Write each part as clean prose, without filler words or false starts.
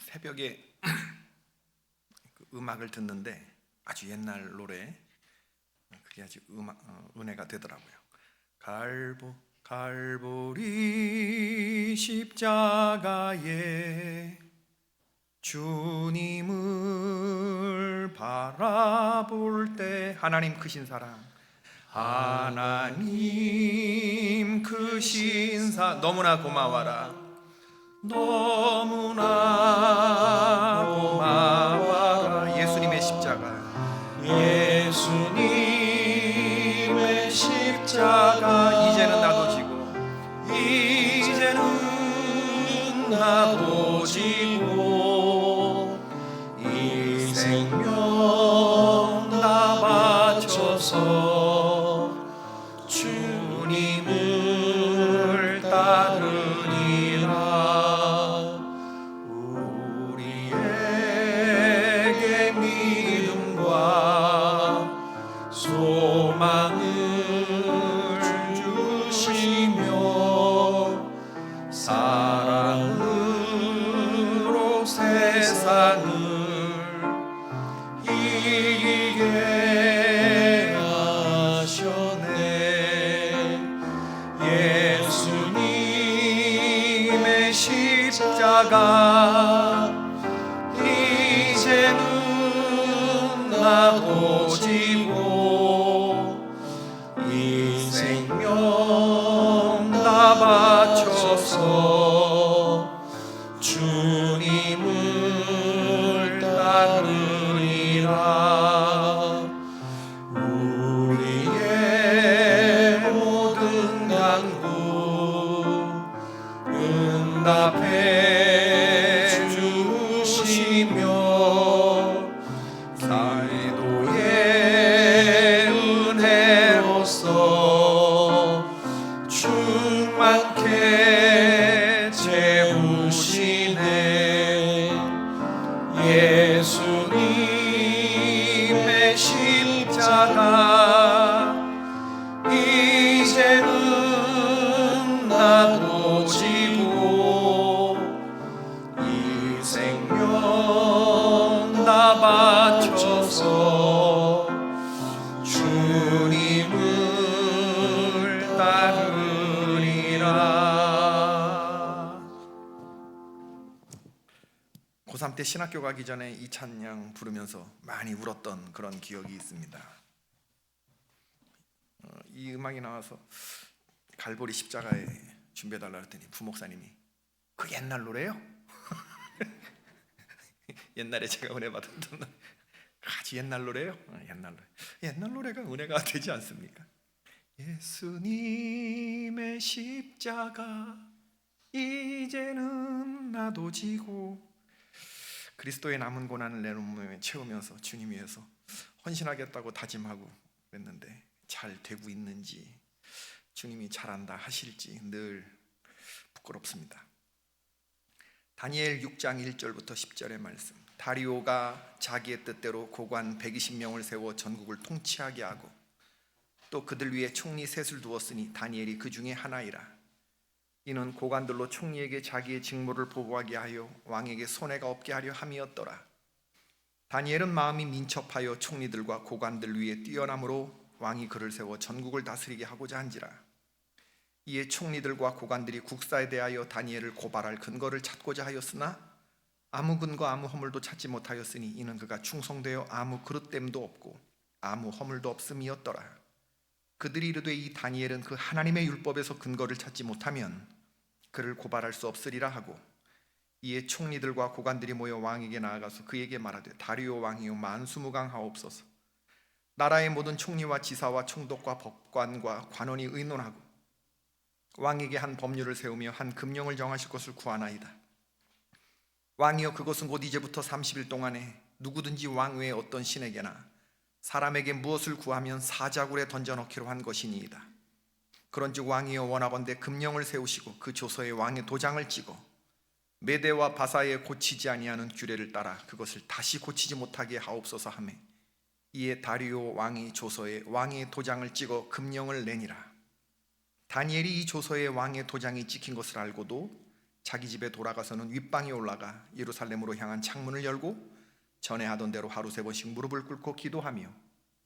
새벽에 그 음악을 듣는데 아주 옛날 노래, 그게 아주 은혜가 되더라고요. 갈보리 십자가에 주님을 바라볼 때 하나님 크신 사랑, 하나님 크신 사랑, 너무나 고마워라, 너무나 고마워라. 예수님의 십자가, 예수님의 십자가, 이제는 나도 지고, 이제는 나도 지고, 이 생명 다 바쳐서 주님을 따르리라. 우리에게 믿음과 소망을 주시며 사랑으로 세상을 이기게 하셨네. 예수님의 십자가, 이제는 나도 지고, 이 생명 다 바쳐서 주님을 따르리라. 우리의 모든 간구 응답해 주시며 기도의 은혜로서 충만케 채우시네. 예수님의 십자가, 이제는 나도 지고, 이 생명 다 바쳐서 주님을 따르리라. 고3 때 신학교 가기 전에 이 찬양 부르면서 많이 울었던 그런 기억이 있습니다. 이 음악이 나와서 갈보리 십자가에 준비해달라 했더니 부목사님이 그 옛날 노래요? 옛날에 제가 은혜 받았던 아주 옛날 노래요? 옛날 노래가 은혜가 되지 않습니까? 예수님의 십자가, 이제는 나도 지고, 그리스도의 남은 고난을 내 몸에 채우면서 주님 위해서 헌신하겠다고 다짐하고 그랬는데 잘 되고 있는지, 주님이 잘한다 하실지 늘 부끄럽습니다. 다니엘 6장 1절부터 10절의 말씀. 다리오가 자기의 뜻대로 고관 120명을 세워 전국을 통치하게 하고 또 그들 위에 총리 셋을 두었으니 다니엘이 그 중에 하나이라. 이는 고관들로 총리에게 자기의 직무를 보고하게 하여 왕에게 손해가 없게 하려 함이었더라. 다니엘은 마음이 민첩하여 총리들과 고관들 위에 뛰어남으로 왕이 그를 세워 전국을 다스리게 하고자 한지라. 이에 총리들과 고관들이 국사에 대하여 다니엘을 고발할 근거를 찾고자 하였으나 아무 근거 아무 허물도 찾지 못하였으니 이는 그가 충성되어 아무 그릇됨도 없고 아무 허물도 없음이었더라. 그들이 이르되 이 다니엘은 그 하나님의 율법에서 근거를 찾지 못하면 그를 고발할 수 없으리라 하고, 이에 총리들과 고관들이 모여 왕에게 나아가서 그에게 말하되 다리오 왕이요 만수무강하옵소서. 나라의 모든 총리와 지사와 총독과 법관과 관원이 의논하고 왕에게 한 법률을 세우며 한 금령을 정하실 것을 구하나이다. 왕이여, 그것은 곧 이제부터 30일 동안에 누구든지 왕 외에 어떤 신에게나 사람에게 무엇을 구하면 사자굴에 던져넣기로 한 것이니이다. 그런즉 왕이여, 원하건대 금령을 세우시고 그 조서에 왕의 도장을 찍어 메대와 바사에 고치지 아니하는 규례를 따라 그것을 다시 고치지 못하게 하옵소서 하매, 이에 다리오 왕이 조서에 왕의 도장을 찍어 금령을 내니라. 다니엘이 이 조서에 왕의 도장이 찍힌 것을 알고도 자기 집에 돌아가서는 윗방에 올라가 예루살렘으로 향한 창문을 열고 전에 하던 대로 하루 3번씩 무릎을 꿇고 기도하며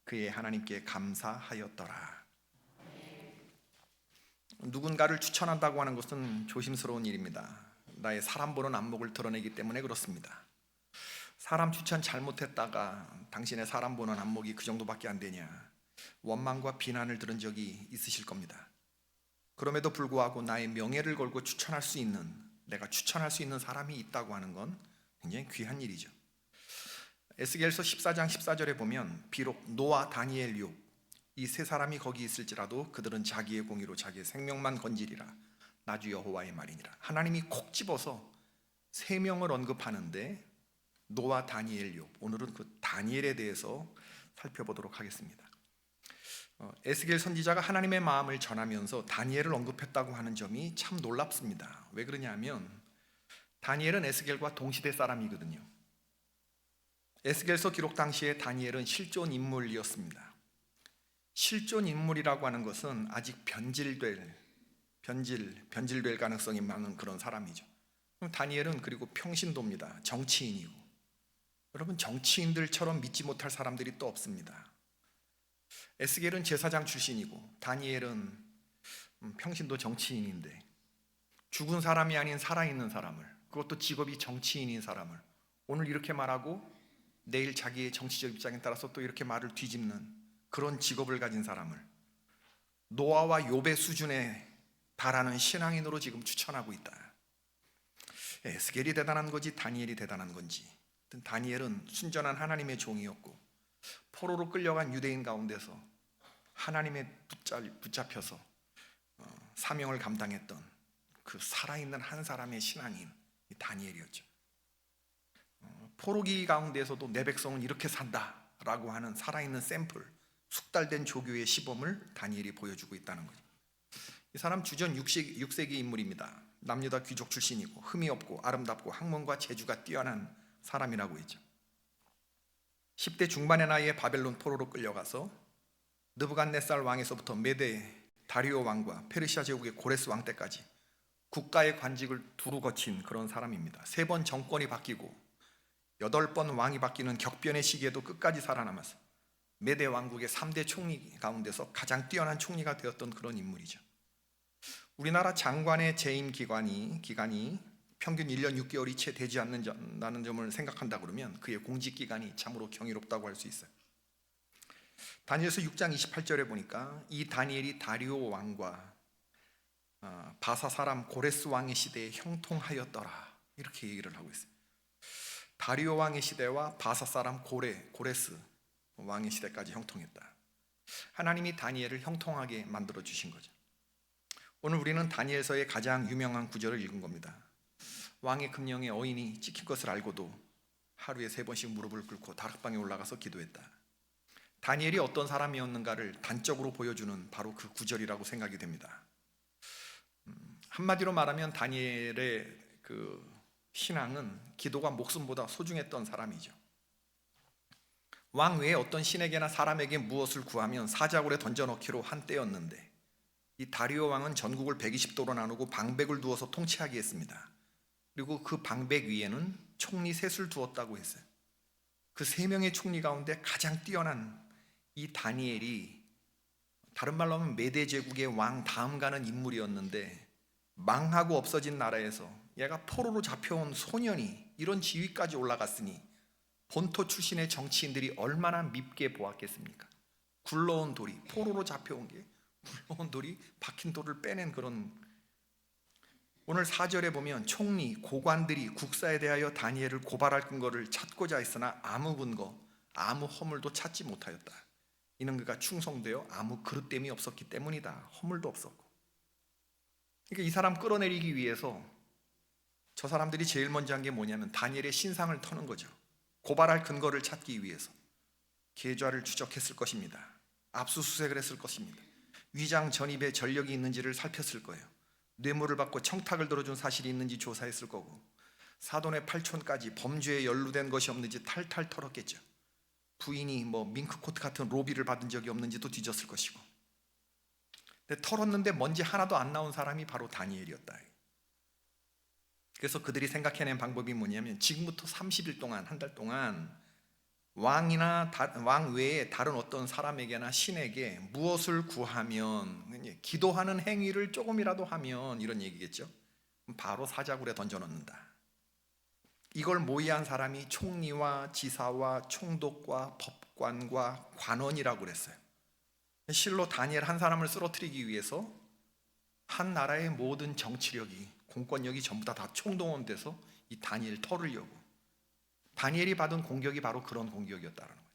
그의 하나님께 감사하였더라. 누군가를 추천한다고 하는 것은 조심스러운 일입니다. 나의 사람 보는 안목을 드러내기 때문에 그렇습니다. 사람 추천 잘못했다가 당신의 사람 보는 안목이 그 정도밖에 안 되냐, 원망과 비난을 들은 적이 있으실 겁니다. 그럼에도 불구하고 나의 명예를 걸고 추천할 수 있는, 내가 추천할 수 있는 사람이 있다고 하는 건 굉장히 귀한 일이죠. 에스겔서 14장 14절에 보면 비록 노아, 다니엘, 욥 이 세 사람이 거기 있을지라도 그들은 자기의 공의로 자기의 생명만 건지리라. 나 주 여호와의 말이니라. 하나님이 콕 집어서 세 명을 언급하는데 노아, 다니엘, 욥, 오늘은 그 다니엘에 대해서 살펴보도록 하겠습니다. 에스겔 선지자가 하나님의 마음을 전하면서 다니엘을 언급했다고 하는 점이 참 놀랍습니다. 왜 그러냐면 다니엘은 에스겔과 동시대 사람이거든요. 에스겔서 기록 당시에 다니엘은 실존 인물이었습니다. 실존 인물이라고 하는 것은 아직 변질될 가능성이 많은 그런 사람이죠. 다니엘은 그리고 평신도입니다. 정치인이고, 여러분 정치인들처럼 믿지 못할 사람들이 또 없습니다. 에스겔은 제사장 출신이고 다니엘은 평신도 정치인인데 죽은 사람이 아닌 살아있는 사람을, 그것도 직업이 정치인인 사람을 오늘 이렇게 말하고 내일 자기의 정치적 입장에 따라서 또 이렇게 말을 뒤집는 그런 직업을 가진 사람을 노아와 욥의 수준에 달하는 신앙인으로 지금 추천하고 있다. 에스겔이 대단한 거지 다니엘이 대단한 건지. 다니엘은 순전한 하나님의 종이었고 포로로 끌려간 유대인 가운데서 하나님의 붙잡혀서 사명을 감당했던 그 살아있는 한 사람의 신앙인 다니엘이었죠. 포로기 가운데서도 내 백성은 이렇게 산다라고 하는 살아있는 샘플, 숙달된 조교의 시범을 다니엘이 보여주고 있다는 거죠. 이 사람 주전 6세기 인물입니다. 남유다 귀족 출신이고 흠이 없고 아름답고 학문과 재주가 뛰어난 사람이라고 했죠. 10대 중반의 나이에 바벨론 포로로 끌려가서 느부갓네살 왕에서부터 메대 다리오 왕과 페르시아 제국의 고레스 왕 때까지 국가의 관직을 두루 거친 그런 사람입니다. 3번 정권이 바뀌고 8번 왕이 바뀌는 격변의 시기에도 끝까지 살아남아서 메대 왕국의 3대 총리 가운데서 가장 뛰어난 총리가 되었던 그런 인물이죠. 우리나라 장관의 재임 기간이 평균 1년 6개월이 채 되지 않는다는 점을 생각한다 그러면 그의 공직 기간이 참으로 경이롭다고 할 수 있어요. 다니엘서 6장 28절에 보니까 이 다니엘이 다리오 왕과 바사 사람 고레스 왕의 시대에 형통하였더라, 이렇게 얘기를 하고 있어요. 다리오 왕의 시대와 바사 사람 고레스 왕의 시대까지 형통했다. 하나님이 다니엘을 형통하게 만들어 주신 거죠. 오늘 우리는 다니엘서의 가장 유명한 구절을 읽은 겁니다. 왕의 금령에 어인이 찍힌 것을 알고도 하루에 3번씩 무릎을 꿇고 다락방에 올라가서 기도했다. 다니엘이 어떤 사람이었는가를 단적으로 보여주는 바로 그 구절이라고 생각이 됩니다. 한마디로 말하면 다니엘의 그 신앙은 기도가 목숨보다 소중했던 사람이죠. 왕 외에 어떤 신에게나 사람에게 무엇을 구하면 사자굴에 던져넣기로 한때였는데 이 다리오 왕은 전국을 120도로 나누고 방백을 두어서 통치하게 했습니다. 그리고 그 방백 위에는 총리 셋을 두었다고 했어요. 그 3명의 총리 가운데 가장 뛰어난 이 다니엘이 다른 말로 하면 메대 제국의 왕 다음 가는 인물이었는데 망하고 없어진 나라에서 얘가 포로로 잡혀온 소년이 이런 지위까지 올라갔으니 본토 출신의 정치인들이 얼마나 밉게 보았겠습니까? 굴러온 돌이, 포로로 잡혀온 게 굴러온 돌이 박힌 돌을 빼낸 그런. 오늘 4절에 보면 총리, 고관들이 국사에 대하여 다니엘을 고발할 근거를 찾고자 했으나 아무 근거, 아무 허물도 찾지 못하였다. 이는 그가 충성되어 아무 그릇됨이 없었기 때문이다. 허물도 없었고. 그러니까 이 사람 끌어내리기 위해서 저 사람들이 제일 먼저 한 게 뭐냐면 다니엘의 신상을 터는 거죠. 고발할 근거를 찾기 위해서 계좌를 추적했을 것입니다. 압수수색을 했을 것입니다. 위장 전입에 전력이 있는지를 살폈을 거예요. 뇌물을 받고 청탁을 들어준 사실이 있는지 조사했을 거고 사돈의 팔촌까지 범죄에 연루된 것이 없는지 탈탈 털었겠죠. 부인이 밍크코트 같은 로비를 받은 적이 없는지도 뒤졌을 것이고. 근데 털었는데 먼지 하나도 안 나온 사람이 바로 다니엘이었다. 그래서 그들이 생각해낸 방법이 뭐냐면 지금부터 30일 동안, 한 달 동안 왕 외에 다른 어떤 사람에게나 신에게 무엇을 구하면, 기도하는 행위를 조금이라도 하면, 이런 얘기겠죠. 바로 사자굴에 던져넣는다. 이걸 모의한 사람이 총리와 지사와 총독과 법관과 관원이라고 그랬어요. 실로 다니엘 한 사람을 쓰러뜨리기 위해서 한 나라의 모든 정치력이, 공권력이 전부 다 총동원돼서 이 다니엘 털으려고. 다니엘이 받은 공격이 바로 그런 공격이었다는 거예요.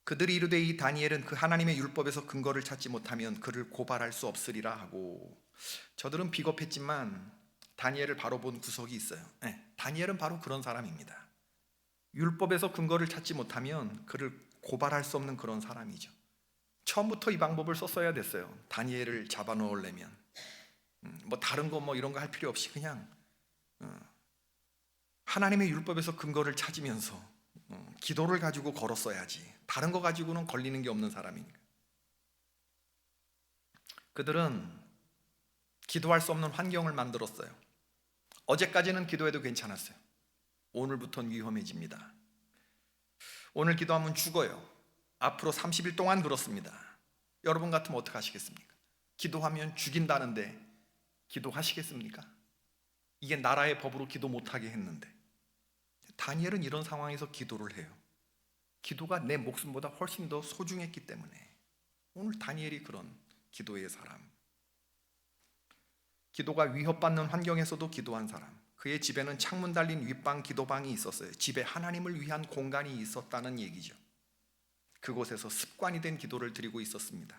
그들이 이르되 이 다니엘은 그 하나님의 율법에서 근거를 찾지 못하면 그를 고발할 수 없으리라 하고. 저들은 비겁했지만 다니엘을 바로 본 구석이 있어요. 다니엘은 바로 그런 사람입니다. 율법에서 근거를 찾지 못하면 그를 고발할 수 없는 그런 사람이죠. 처음부터 이 방법을 썼어야 됐어요. 다니엘을 잡아놓으려면 뭐 다른 거 이런 거 할 필요 없이 그냥 하나님의 율법에서 근거를 찾으면서 기도를 가지고 걸었어야지. 다른 거 가지고는 걸리는 게 없는 사람이니까. 그들은 기도할 수 없는 환경을 만들었어요. 어제까지는 기도해도 괜찮았어요. 오늘부터는 위험해집니다. 오늘 기도하면 죽어요. 앞으로 30일 동안 그렇습니다. 여러분 같으면 어떻게 하시겠습니까? 기도하면 죽인다는데 기도하시겠습니까? 이게 나라의 법으로 기도 못하게 했는데. 다니엘은 이런 상황에서 기도를 해요. 기도가 내 목숨보다 훨씬 더 소중했기 때문에. 오늘 다니엘이 그런 기도의 사람, 기도가 위협받는 환경에서도 기도한 사람. 그의 집에는 창문 달린 윗방 기도방이 있었어요. 집에 하나님을 위한 공간이 있었다는 얘기죠. 그곳에서 습관이 된 기도를 드리고 있었습니다.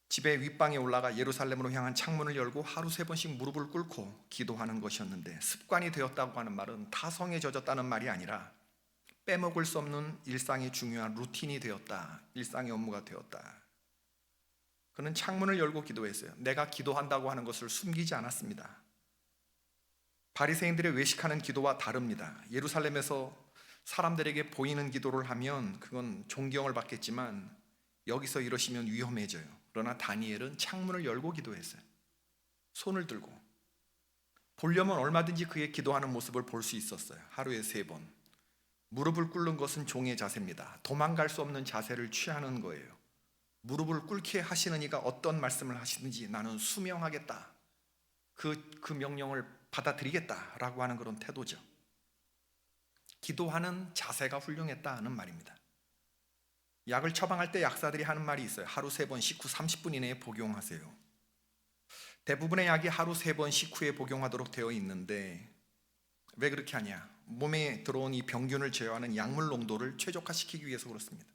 집의 윗방에 올라가 예루살렘으로 향한 창문을 열고 하루 3번씩 무릎을 꿇고 기도하는 것이었는데, 습관이 되었다고 하는 말은 타성에 젖었다는 말이 아니라 빼먹을 수 없는 일상의 중요한 루틴이 되었다. 일상의 업무가 되었다. 그는 창문을 열고 기도했어요. 내가 기도한다고 하는 것을 숨기지 않았습니다. 바리새인들의 외식하는 기도와 다릅니다. 예루살렘에서 사람들에게 보이는 기도를 하면 그건 존경을 받겠지만 여기서 이러시면 위험해져요. 그러나 다니엘은 창문을 열고 기도했어요. 손을 들고. 보려면 얼마든지 그의 기도하는 모습을 볼 수 있었어요. 하루에 3번. 무릎을 꿇는 것은 종의 자세입니다. 도망갈 수 없는 자세를 취하는 거예요. 무릎을 꿇게 하시는 이가 어떤 말씀을 하시든지 나는 수명하겠다. 그 명령을 받아들이겠다라고 하는 그런 태도죠. 기도하는 자세가 훌륭했다는 말입니다. 약을 처방할 때 약사들이 하는 말이 있어요. 하루 3번, 식후 30분 이내에 복용하세요. 대부분의 약이 하루 3번 식후에 복용하도록 되어 있는데 왜 그렇게 하냐? 몸에 들어온 이 병균을 제어하는 약물 농도를 최적화시키기 위해서 그렇습니다.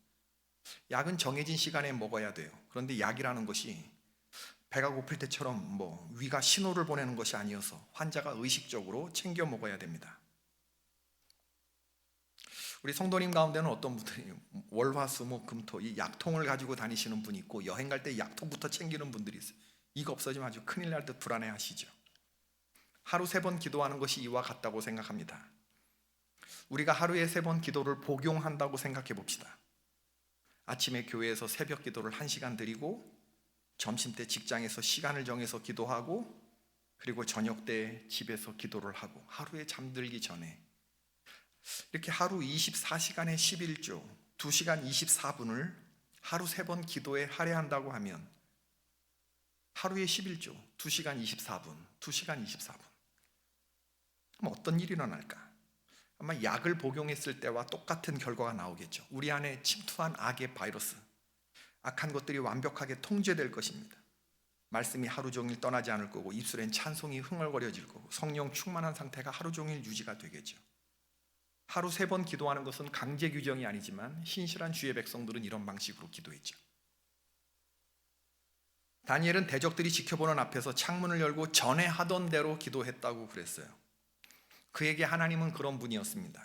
약은 정해진 시간에 먹어야 돼요. 그런데 약이라는 것이 배가 고플 때처럼 위가 신호를 보내는 것이 아니어서 환자가 의식적으로 챙겨 먹어야 됩니다. 우리 성도님 가운데는 어떤 분들이 월화수목금토 이 약통을 가지고 다니시는 분이 있고, 여행 갈 때 약통부터 챙기는 분들이 있어요. 이거 없어지면 아주 큰일 날 듯 불안해 하시죠. 하루 3번 기도하는 것이 이와 같다고 생각합니다. 우리가 하루에 3번 기도를 복용한다고 생각해 봅시다. 아침에 교회에서 새벽 기도를 1시간 드리고, 점심때 직장에서 시간을 정해서 기도하고, 그리고 저녁 때 집에서 기도를 하고, 하루에 잠들기 전에 이렇게 하루 24시간에 11조 2시간 24분을 하루 3번 기도에 할애한다고 하면 하루에 11조 2시간 24분 2시간 24분. 그럼 어떤 일이 일어날까? 아마 약을 복용했을 때와 똑같은 결과가 나오겠죠. 우리 안에 침투한 악의 바이러스, 악한 것들이 완벽하게 통제될 것입니다. 말씀이 하루 종일 떠나지 않을 거고, 입술엔 찬송이 흥얼거려질 거고, 성령 충만한 상태가 하루 종일 유지가 되겠죠. 하루 3번 기도하는 것은 강제 규정이 아니지만 신실한 주의 백성들은 이런 방식으로 기도했죠. 다니엘은 대적들이 지켜보는 앞에서 창문을 열고 전에 하던 대로 기도했다고 그랬어요. 그에게 하나님은 그런 분이었습니다.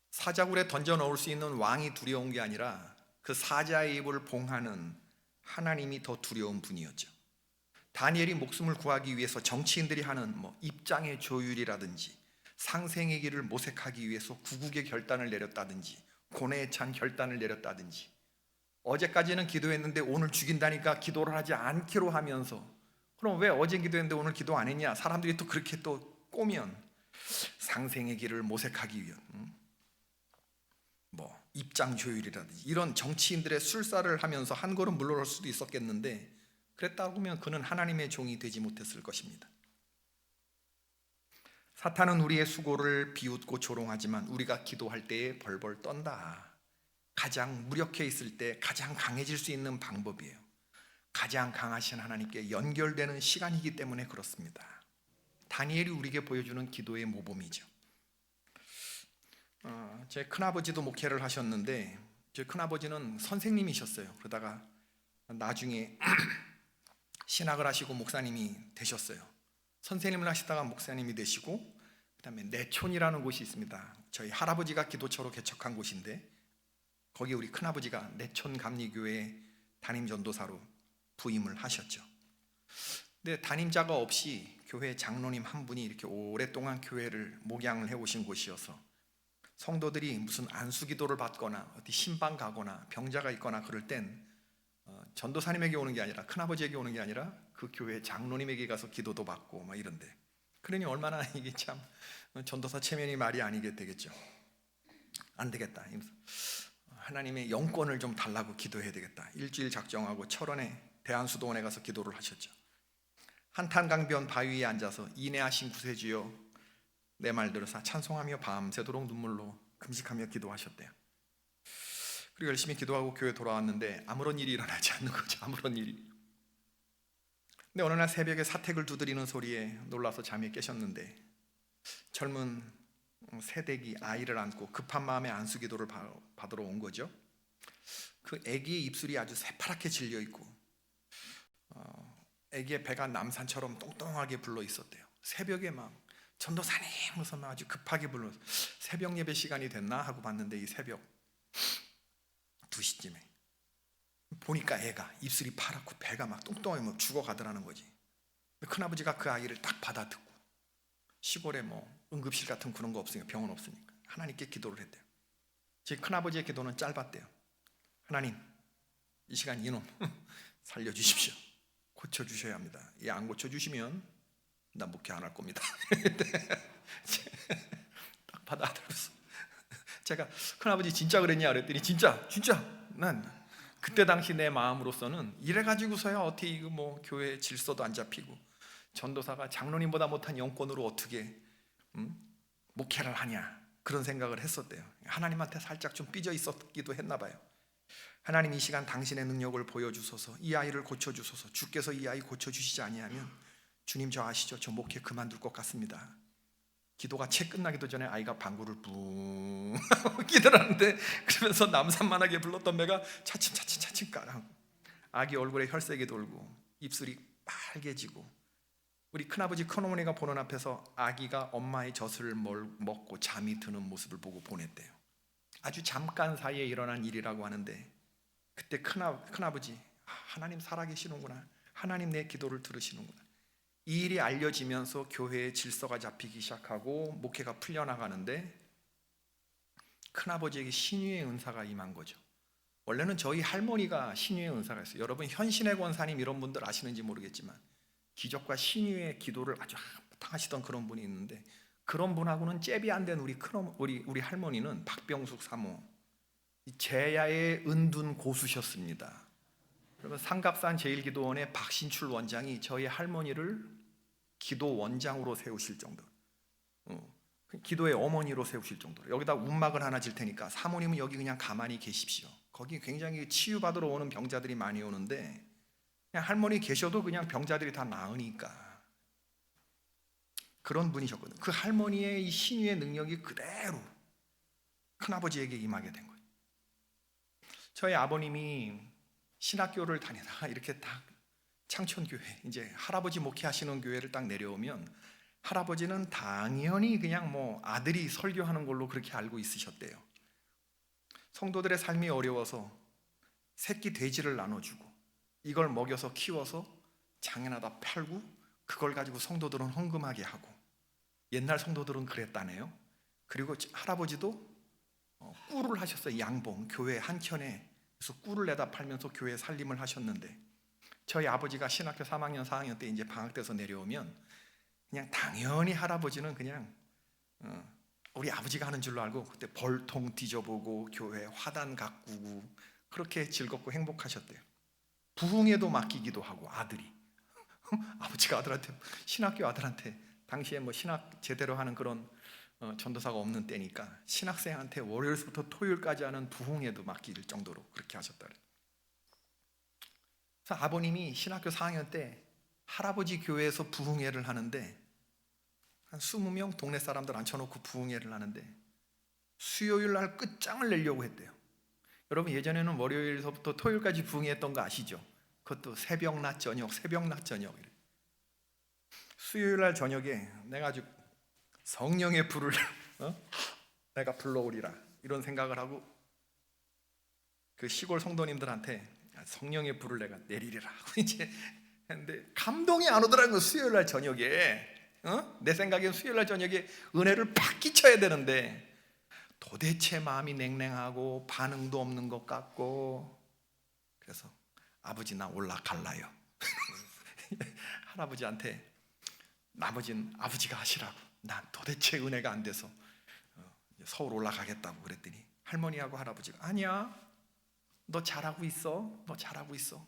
사자굴에 던져 넣을 수 있는 왕이 두려운 게 아니라 그 사자의 입을 봉하는 하나님이 더 두려운 분이었죠. 다니엘이 목숨을 구하기 위해서 정치인들이 하는 입장의 조율이라든지 상생의 길을 모색하기 위해서 구국의 결단을 내렸다든지 고뇌에 찬 결단을 내렸다든지 어제까지는 기도했는데 오늘 죽인다니까 기도를 하지 않기로 하면서, 그럼 왜 어제 기도했는데 오늘 기도 안 했냐? 사람들이 또 그렇게 또 꼬면 상생의 길을 모색하기 위한 뭐 입장 조율이라든지 이런 정치인들의 술사를 하면서 한 걸음 물러날 수도 있었겠는데, 그랬다고 하면 그는 하나님의 종이 되지 못했을 것입니다. 사탄은 우리의 수고를 비웃고 조롱하지만 우리가 기도할 때에 벌벌 떤다. 가장 무력해 있을 때 가장 강해질 수 있는 방법이에요. 가장 강하신 하나님께 연결되는 시간이기 때문에 그렇습니다. 다니엘이 우리에게 보여주는 기도의 모범이죠. 제 큰아버지도 목회를 하셨는데, 제 큰아버지는 선생님이셨어요. 그러다가 나중에 신학을 하시고 목사님이 되셨어요. 선생님을 하시다가 목사님이 되시고, 그 다음에 내촌이라는 곳이 있습니다. 저희 할아버지가 기도처로 개척한 곳인데, 거기 우리 큰아버지가 내촌 감리교회 담임전도사로 부임을 하셨죠. 근데 담임자가 없이 교회 장로님 한 분이 이렇게 오랫동안 교회를 목양을 해오신 곳이어서 성도들이 무슨 안수기도를 받거나 어디 신방 가거나 병자가 있거나 그럴 땐 전도사님에게 오는 게 아니라, 큰아버지에게 오는 게 아니라 그 교회 장로님에게 가서 기도도 받고 막 이런데, 그러니 얼마나 이게 참 전도사 체면이 말이 아니게 되겠죠. 안 되겠다, 하나님의 영권을 좀 달라고 기도해야 되겠다. 일주일 작정하고 철원에 대한수도원에 가서 기도를 하셨죠. 한탄강변 바위 위에 앉아서 인내하신 구세주여 내 말 들으사 찬송하며 밤새도록 눈물로 금식하며 기도하셨대요. 그리고 열심히 기도하고 교회 돌아왔는데 아무런 일이 일어나지 않는 거죠. 아무런 일이. 근데 어느 날 새벽에 사택을 두드리는 소리에 놀라서 잠이 깨셨는데, 젊은 새댁이 아이를 안고 급한 마음에 안수기도를 받으러 온 거죠. 그 아기의 입술이 아주 새파랗게 질려 있고 아기의 배가 남산처럼 똥똥하게 불러 있었대요. 새벽에 막 전도사님 무슨 아주 급하게 불러서 새벽 예배 시간이 됐나 하고 봤는데, 이 새벽 2시쯤에 보니까 애가 입술이 파랗고 배가 막 똥똥하게 막 죽어가더라는 거지. 큰아버지가 그 아이를 딱 받아듣고, 시골에 뭐 응급실 같은 그런 거 없으니까, 병원 없으니까 하나님께 기도를 했대요. 제 큰아버지의 기도는 짧았대요. 하나님, 이 시간 이놈 살려주십시오. 고쳐주셔야 합니다. 이 안 고쳐주시면 나 목회 안 할 겁니다. 딱 받아들였어. 제가 큰아버지 진짜 그랬냐 그랬더니 진짜 난 그때 당시 내 마음으로서는 이래가지고서야 어떻게 이거 뭐 교회 질서도 안 잡히고 전도사가 장로님보다 못한 영권으로 어떻게 목회를 하냐, 그런 생각을 했었대요. 하나님한테 살짝 좀 삐져 있었기도 했나 봐요. 하나님, 이 시간 당신의 능력을 보여주소서. 이 아이를 고쳐주소서. 주께서 이 아이 고쳐주시지 아니하면 주님 저 아시죠? 저 목회 그만둘 것 같습니다. 기도가 채 끝나기도 전에 아이가 방구를 뿡 기도를 하는데, 그러면서 남산만하게 불렀던 배가 차츰 까랑, 아기 얼굴에 혈색이 돌고 입술이 빨개지고, 우리 큰아버지 큰어머니가 보는 앞에서 아기가 엄마의 젖을 먹고 잠이 드는 모습을 보고 보냈대요. 아주 잠깐 사이에 일어난 일이라고 하는데, 그때 큰아버지, 하나님 살아계시는구나, 하나님 내 기도를 들으시는구나, 이 일이 알려지면서 교회의 질서가 잡히기 시작하고 목회가 풀려나가는데, 큰아버지에게 신유의 은사가 임한 거죠. 원래는 저희 할머니가 신유의 은사가 있어요. 여러분 현신의 권사님 이런 분들 아시는지 모르겠지만 기적과 신유의 기도를 아주 하시던 그런 분이 있는데, 그런 분하고는 잽이 안 된 우리 할머니는 박병숙 사모, 제야의 은둔 고수셨습니다. 그러면 상갑산 제일기도원의 박신출 원장이 저희 할머니를 기도 원장으로 세우실 정도로, 기도의 어머니로 세우실 정도로, 여기다 움막을 하나 질 테니까 사모님은 여기 그냥 가만히 계십시오. 거기 굉장히 치유받으러 오는 병자들이 많이 오는데 그냥 할머니 계셔도 그냥 병자들이 다 나으니까, 그런 분이셨거든요. 그 할머니의 이 신유의 능력이 그대로 큰아버지에게 임하게 된 거예요. 저희 아버님이 신학교를 다니다가 이렇게 딱 창천교회, 이제 할아버지 목회하시는 교회를 딱 내려오면 할아버지는 당연히 그냥 뭐 아들이 설교하는 걸로 그렇게 알고 있으셨대요. 성도들의 삶이 어려워서 새끼 돼지를 나눠주고 이걸 먹여서 키워서 장에나다 팔고 그걸 가지고 성도들은 헌금하게 하고, 옛날 성도들은 그랬다네요. 그리고 할아버지도 꿀을 하셨어요. 양봉, 교회 한켠에 그래서 꿀을 내다 팔면서 교회 살림을 하셨는데, 저희 아버지가 신학교 3학년 4학년 때 이제 방학 돼서 내려오면 그냥 당연히 할아버지는 그냥 우리 아버지가 하는 줄로 알고 그때 벌통 뒤져보고 교회 화단 가꾸고 그렇게 즐겁고 행복하셨대요. 부흥회도 맡기기도 하고 아들이 아버지가 아들한테, 신학교 아들한테, 당시에 뭐 신학 제대로 하는 그런 전도사가 없는 때니까 신학생한테 월요일부터 토요일까지 하는 부흥회도 맡길 정도로 그렇게 하셨다 그래요. 그래서 아버님이 신학교 4학년 때 할아버지 교회에서 부흥회를 하는데, 한 20명 동네 사람들 앉혀놓고 부흥회를 하는데 수요일 날 끝장을 내려고 했대요. 여러분, 예전에는 월요일서부터 토요일까지 부흥회했던 거 아시죠? 그것도 새벽 낮 저녁, 새벽 낮 저녁. 수요일 날 저녁에 내가 아주 성령의 불을 내가 불러오리라 이런 생각을 하고 그 시골 성도님들한테 성령의 불을 내가 내리리라 하고 이제 했는데 감동이 안 오더라는 거. 수요일 날 저녁에 내 생각엔 수요일 날 저녁에 은혜를 팍 끼쳐야 되는데 도대체 마음이 냉랭하고 반응도 없는 것 같고, 그래서 아버지 나 올라갈라요. 할아버지한테 나머지는 아버지가 하시라고, 난 도대체 은혜가 안 돼서 서울 올라가겠다고 그랬더니 할머니하고 할아버지가 아니야, 너 잘하고 있어, 너 잘하고 있어.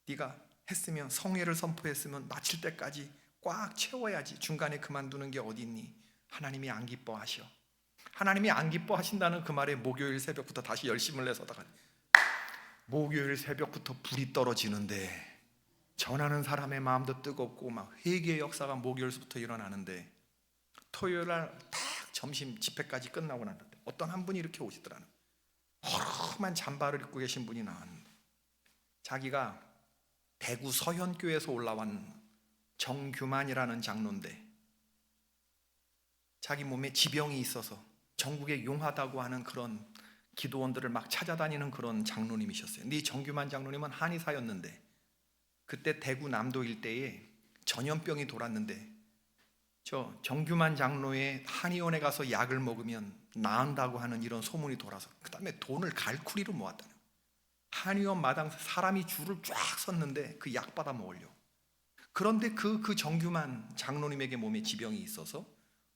네가 했으면, 성회를 선포했으면 마칠 때까지 꽉 채워야지. 중간에 그만두는 게 어디 있니? 하나님이 안 기뻐하셔. 하나님이 안 기뻐하신다는 그 말에 목요일 새벽부터 다시 열심을 내서다가 목요일 새벽부터 불이 떨어지는데, 전하는 사람의 마음도 뜨겁고 막 회개의 역사가 목요일부터 일어나는데, 토요일 날 딱 점심 집회까지 끝나고 났는데 어떤 한 분이 이렇게 오시더라는 거예요. 허름한 잠바를 입고 계신 분이 나왔는데, 자기가 대구 서현교에서 올라온 정규만이라는 장로인데 자기 몸에 지병이 있어서 전국에 용하다고 하는 그런 기도원들을 막 찾아다니는 그런 장로님이셨어요. 근데 이 정규만 장로님은 한의사였는데 그때 대구 남도 일대에 전염병이 돌았는데 저 정규만 장로의 한의원에 가서 약을 먹으면 나은다고 하는 이런 소문이 돌아서 그 다음에 돈을 갈쿠리로 모았다는 거예요. 한의원 마당 사람이 줄을 쫙 섰는데 그 약 받아 먹으려고. 그런데 그 정규만 장로님에게 몸에 지병이 있어서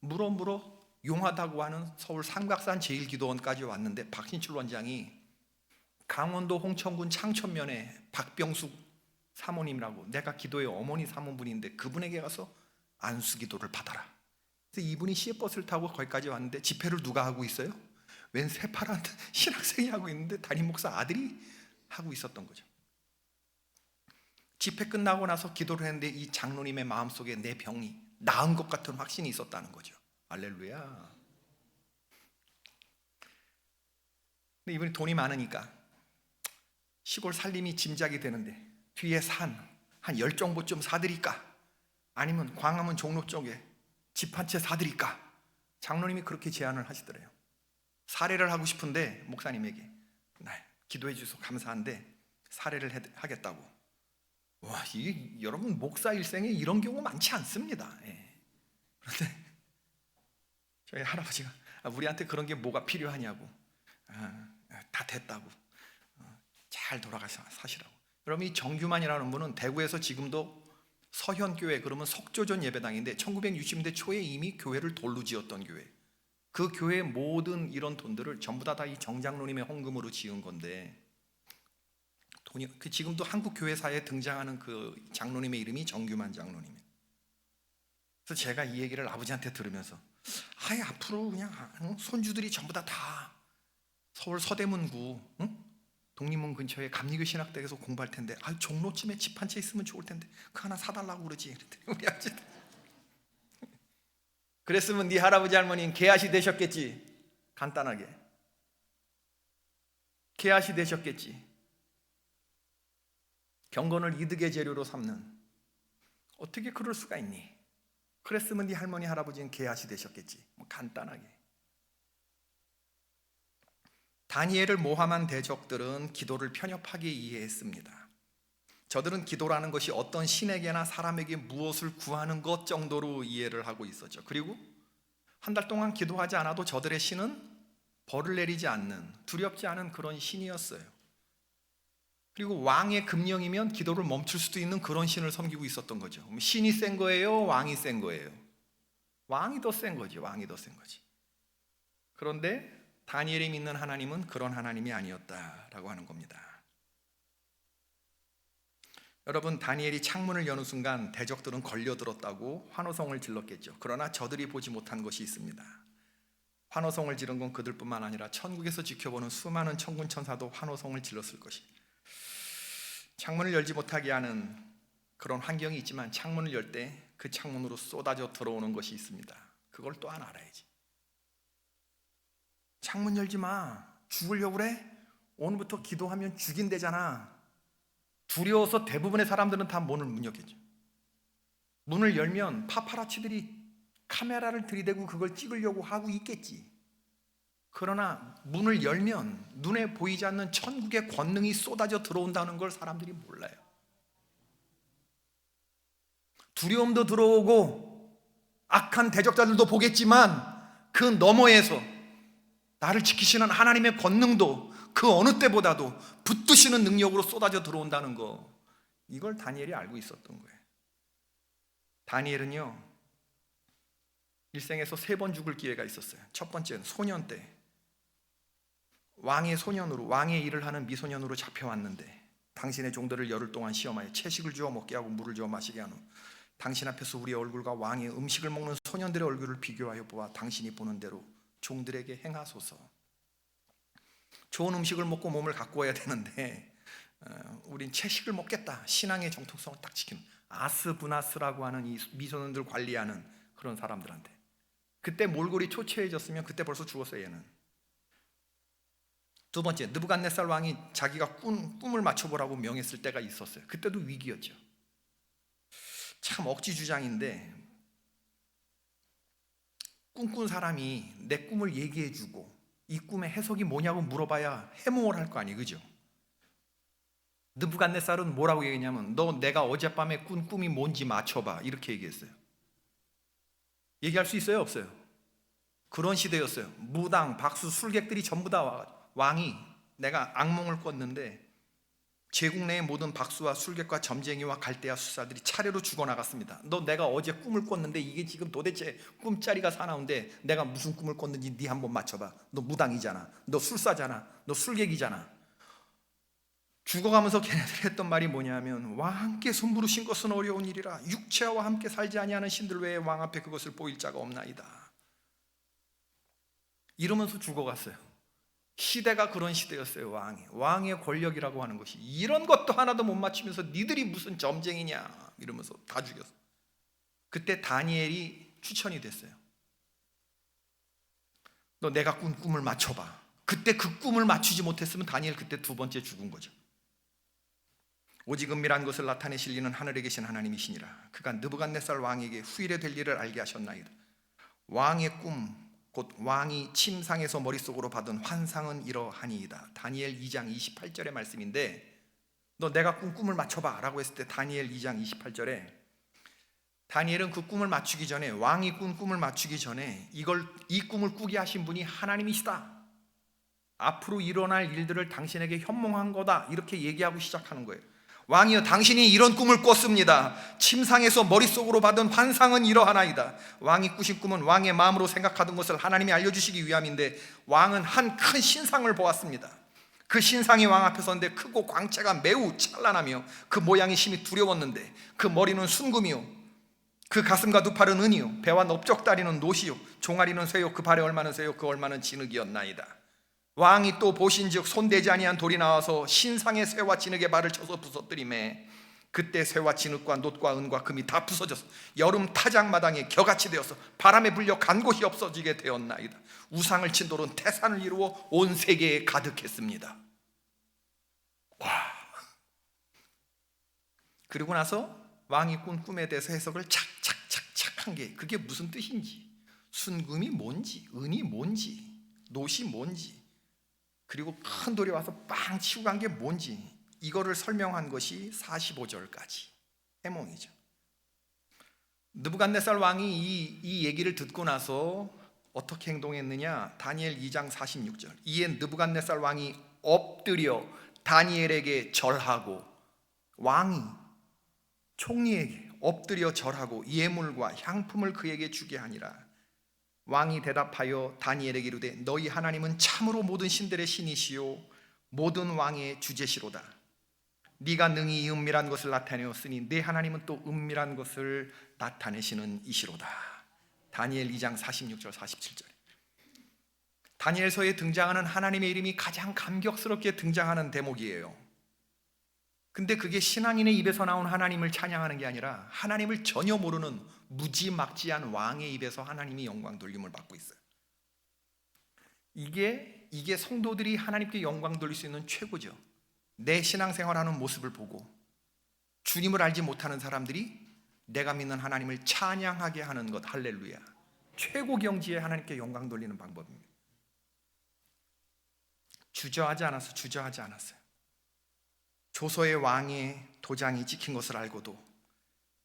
물어물어 용하다고 하는 서울 삼각산 제일기도원까지 왔는데, 박신출 원장이 강원도 홍천군 창천면에 박병숙 사모님이라고, 내가 기도의 어머니 사모분인데 그분에게 가서 안수기도를 받아라. 그래서 이분이 시외버스를 타고 거기까지 왔는데 집회를 누가 하고 있어요? 웬 새파란 신학생이 하고 있는데 담임 목사 아들이 하고 있었던 거죠. 집회 끝나고 나서 기도를 했는데 이 장로님의 마음속에 내 병이 나은 것 같은 확신이 있었다는 거죠. 할렐루야. 근데 이분이 돈이 많으니까 시골 살림이 짐작이 되는데 뒤에 산 한 10정보쯤 사드릴까? 아니면 광화문 종로 쪽에 집 한 채 사드릴까? 장로님이 그렇게 제안을 하시더래요. 사례를 하고 싶은데 목사님에게 기도해 주셔서 감사한데 사례를 하겠다고. 와, 여러분 목사 일생에 이런 경우 많지 않습니다. 그런데 저희 할아버지가 우리한테 그런 게 뭐가 필요하냐고, 다 됐다고, 잘 돌아가서 사시라고. 여러분, 이 정규만이라는 분은 대구에서 지금도 서현교회, 그러면 석조전 예배당인데 1960년대 초에 이미 교회를 돌로 지었던 교회. 그 교회의 모든 이런 돈들을 전부 다 이 정장로님의 헌금으로 지은 건데, 지금도 한국 교회사에 등장하는 그 장로님의 이름이 정규만 장로님. 그래서 제가 이 얘기를 아버지한테 들으면서 앞으로 그냥 손주들이 전부 다 서울 서대문구 독립문 근처에 감리교 신학대에서 공부할 텐데 종로쯤에 집 한 채 있으면 좋을 텐데 그 하나 사달라고 그러지. 우리 아버지 그랬으면 네 할아버지 할머니는 개아시 되셨겠지. 간단하게 개아시 되셨겠지. 경건을 이득의 재료로 삼는, 어떻게 그럴 수가 있니? 그랬으면 네 할머니 할아버지는 개아시 되셨겠지. 간단하게. 다니엘을 모함한 대적들은 기도를 편협하게 이해했습니다. 저들은 기도라는 것이 어떤 신에게나 사람에게 무엇을 구하는 것 정도로 이해를 하고 있었죠. 그리고 한 달 동안 기도하지 않아도 저들의 신은 벌을 내리지 않는, 두렵지 않은 그런 신이었어요. 그리고 왕의 금령이면 기도를 멈출 수도 있는 그런 신을 섬기고 있었던 거죠. 신이 센 거예요? 왕이 센 거예요? 왕이 더 센 거지. 왕이 더 센 거지. 그런데 다니엘이 믿는 하나님은 그런 하나님이 아니었다라고 하는 겁니다. 여러분, 다니엘이 창문을 여는 순간 대적들은 걸려들었다고 환호성을 질렀겠죠. 그러나 저들이 보지 못한 것이 있습니다. 환호성을 지른 건 그들뿐만 아니라 천국에서 지켜보는 수많은 천군 천사도 환호성을 질렀을 것입니다. 창문을 열지 못하게 하는 그런 환경이 있지만 창문을 열 때 그 창문으로 쏟아져 들어오는 것이 있습니다. 그걸 또한 알아야지. 창문 열지 마. 죽으려고 그래? 오늘부터 기도하면 죽인대잖아. 두려워서 대부분의 사람들은 다 문을 못 열겠죠. 문을 열면 파파라치들이 카메라를 들이대고 그걸 찍으려고 하고 있겠지. 그러나 문을 열면 눈에 보이지 않는 천국의 권능이 쏟아져 들어온다는 걸 사람들이 몰라요. 두려움도 들어오고 악한 대적자들도 보겠지만 그 너머에서 나를 지키시는 하나님의 권능도 그 어느 때보다도 붙드시는 능력으로 쏟아져 들어온다는 거, 이걸 다니엘이 알고 있었던 거예요. 다니엘은요, 일생에서 3번 죽을 기회가 있었어요. 첫 번째는 소년 때 왕의 소년으로, 왕의 일을 하는 미소년으로 잡혀왔는데 당신의 종들을 열흘 동안 시험하여 채식을 주어 먹게 하고 물을 주어 마시게 한 후 당신 앞에서 우리의 얼굴과 왕의 음식을 먹는 소년들의 얼굴을 비교하여 보아 당신이 보는 대로 종들에게 행하소서. 좋은 음식을 먹고 몸을 가꾸어야 되는데 우린 채식을 먹겠다. 신앙의 정통성을 딱 지키는 아스브나스라고 하는 이 미소년들 관리하는 그런 사람들한테, 그때 몰골이 초췌해졌으면 그때 벌써 죽었어요. 얘는. 두 번째, 느부갓네살 왕이 자기가 꿈을 맞춰보라고 명했을 때가 있었어요. 그때도 위기였죠. 참 억지 주장인데, 꿈꾼 사람이 내 꿈을 얘기해주고 이 꿈의 해석이 뭐냐고 물어봐야 해몽을 할 거 아니에요, 그죠? 느부갓네살은 뭐라고 얘기했냐면, 너 내가 어젯밤에 꾼 꿈이 뭔지 맞춰봐, 이렇게 얘기했어요. 얘기할 수 있어요, 없어요? 그런 시대였어요. 무당, 박수, 술객들이 전부 다 왕이 내가 악몽을 꿨는데 제국 내의 모든 박수와 술객과 점쟁이와 갈대아 수사들이 차례로 죽어나갔습니다. 너 내가 어제 꿈을 꿨는데 이게 지금 도대체 꿈자리가 사나운데 내가 무슨 꿈을 꿨는지 네 한번 맞춰봐. 너 무당이잖아, 너 술사잖아, 너 술객이잖아. 죽어가면서 걔네들이 했던 말이 뭐냐면, 왕 함께 손부르신 것은 어려운 일이라 육체와 함께 살지 아니하는 신들 외에 왕 앞에 그것을 보일 자가 없나이다. 이러면서 죽어갔어요. 시대가 그런 시대였어요. 왕의 권력이라고 하는 것이 이런 것도 하나도 못 맞추면서 니들이 무슨 점쟁이냐 이러면서 다 죽였어. 그때 다니엘이 추천이 됐어요. 너 내가 꾼 꿈을 맞춰봐. 그때 그 꿈을 맞추지 못했으면 다니엘 그때 두 번째 죽은 거죠. 오직 은밀한 것을 나타내실 이는 하늘에 계신 하나님이시니라. 그가 느부갓네살 왕에게 후일에 될 일을 알게 하셨나이다. 왕의 꿈, 곧 왕이 침상에서 머릿속으로 받은 환상은 이러하니이다. 다니엘 2장 28절의 말씀인데, 너 내가 꾼 꿈을 맞춰봐 라고 했을 때 다니엘 2장 28절에 다니엘은 그 꿈을 맞추기 전에, 왕이 꾼 꿈을 맞추기 전에 이 꿈을 꾸게 하신 분이 하나님이시다, 앞으로 일어날 일들을 당신에게 현몽한 거다, 이렇게 얘기하고 시작하는 거예요. 왕이여, 당신이 이런 꿈을 꿨습니다. 침상에서 머릿속으로 받은 환상은 이러하나이다. 왕이 꾸신 꿈은 왕의 마음으로 생각하던 것을 하나님이 알려주시기 위함인데, 왕은 한 큰 신상을 보았습니다. 그 신상이 왕 앞에 섰는데 크고 광채가 매우 찬란하며 그 모양이 심히 두려웠는데, 그 머리는 순금이요 그 가슴과 두 팔은 은이요 배와 넓적다리는 노시요 종아리는 쇠요 그 발에 얼마는 쇠요 그 얼마는 진흙이었나이다. 왕이 또 보신즉 손대지 아니한 돌이 나와서 신상의 쇠와 진흙의 발을 쳐서 부서뜨리매 그때 쇠와 진흙과 놋과 은과 금이 다 부서져서 여름 타작마당에 겨같이 되어서 바람에 불려 간 곳이 없어지게 되었나이다. 우상을 친 돌은 태산을 이루어 온 세계에 가득했습니다. 와. 그리고 나서 왕이 꾼 꿈에 대해서 해석을 착착착착 한 게, 그게 무슨 뜻인지, 순금이 뭔지, 은이 뭔지, 놋이 뭔지, 그리고 큰 돌이 와서 빵 치고 간 게 뭔지, 이거를 설명한 것이 45절까지 해몽이죠. 느부갓네살 왕이 이 얘기를 듣고 나서 어떻게 행동했느냐, 다니엘 2장 46절. 이에 느부갓네살 왕이 엎드려 다니엘에게 절하고 왕이 총리에게 엎드려 절하고 예물과 향품을 그에게 주게 하니라. 왕이 대답하여 다니엘에게 이르되 너희 하나님은 참으로 모든 신들의 신이시요 모든 왕의 주제시로다. 네가 능히 이 은밀한 것을 나타내었으니 네 하나님은 또 은밀한 것을 나타내시는 이시로다. 다니엘 2장 46절 47절. 다니엘서에 등장하는 하나님의 이름이 가장 감격스럽게 등장하는 대목이에요. 근데 그게 신앙인의 입에서 나온 하나님을 찬양하는 게 아니라 하나님을 전혀 모르는 무지막지한 왕의 입에서 하나님이 영광 돌림을 받고 있어요. 이게 성도들이 하나님께 영광 돌릴 수 있는 최고죠. 내 신앙생활하는 모습을 보고 주님을 알지 못하는 사람들이 내가 믿는 하나님을 찬양하게 하는 것, 할렐루야. 최고 경지에 하나님께 영광 돌리는 방법입니다. 주저하지 않았어요. 조서의 왕의 도장이 찍힌 것을 알고도